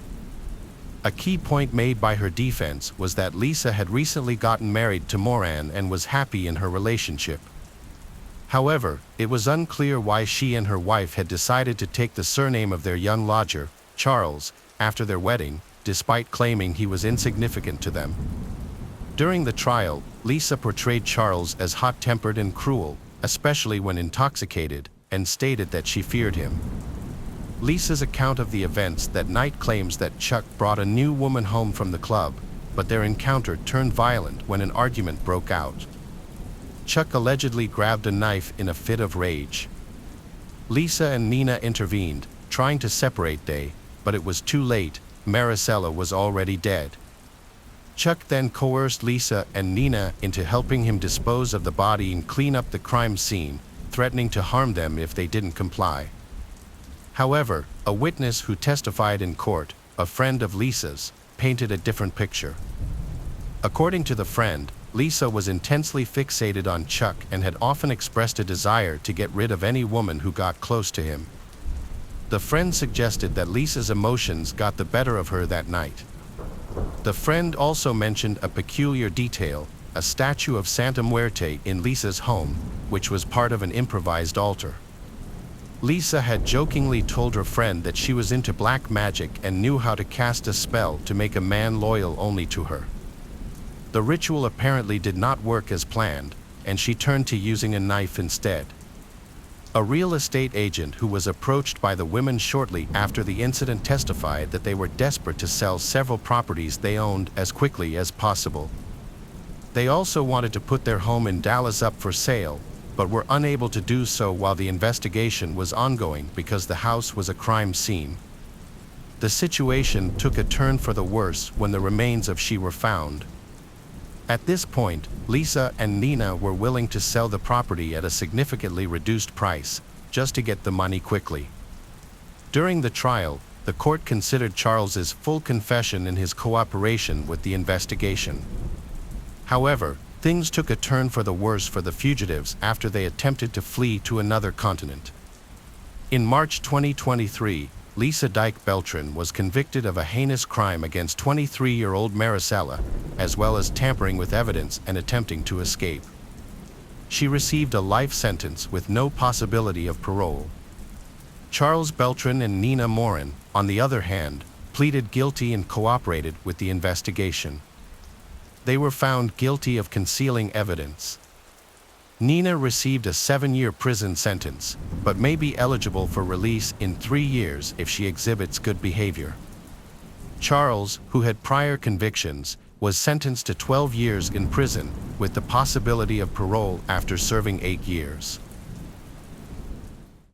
A key point made by her defense was that Lisa had recently gotten married to Moran and was happy in her relationship. However, it was unclear why she and her wife had decided to take the surname of their young lodger, Charles, after their wedding, despite claiming he was insignificant to them. During the trial, Lisa portrayed Charles as hot-tempered and cruel, especially when intoxicated, and stated that she feared him. Lisa's account of the events that night claims that Chuck brought a new woman home from the club, but their encounter turned violent when an argument broke out. Chuck allegedly grabbed a knife in a fit of rage. Lisa and Nina intervened, trying to separate them, but it was too late. Maricela was already dead. Chuck then coerced Lisa and Nina into helping him dispose of the body and clean up the crime scene, threatening to harm them if they didn't comply. However, a witness who testified in court, a friend of Lisa's, painted a different picture. According to the friend, Lisa was intensely fixated on Chuck and had often expressed a desire to get rid of any woman who got close to him. The friend suggested that Lisa's emotions got the better of her that night. The friend also mentioned a peculiar detail, a statue of Santa Muerte in Lisa's home, which was part of an improvised altar. Lisa had jokingly told her friend that she was into black magic and knew how to cast a spell to make a man loyal only to her. The ritual apparently did not work as planned, and she turned to using a knife instead. A real estate agent who was approached by the women shortly after the incident testified that they were desperate to sell several properties they owned as quickly as possible. They also wanted to put their home in Dallas up for sale, but were unable to do so while the investigation was ongoing because the house was a crime scene. The situation took a turn for the worse when the remains of she were found. At this point, Lisa and Nina were willing to sell the property at a significantly reduced price, just to get the money quickly. During the trial, the court considered Charles's full confession and his cooperation with the investigation. However, things took a turn for the worse for the fugitives after they attempted to flee to another continent. In March 2023, Lisa Dyke Beltran was convicted of a heinous crime against 23-year-old Maricela, as well as tampering with evidence and attempting to escape. She received a life sentence with no possibility of parole. Charles Beltran and Nina Moran, on the other hand, pleaded guilty and cooperated with the investigation. They were found guilty of concealing evidence. Nina received a 7-year prison sentence, but may be eligible for release in 3 years if she exhibits good behavior. Charles, who had prior convictions, was sentenced to 12 years in prison, with the possibility of parole after serving 8 years.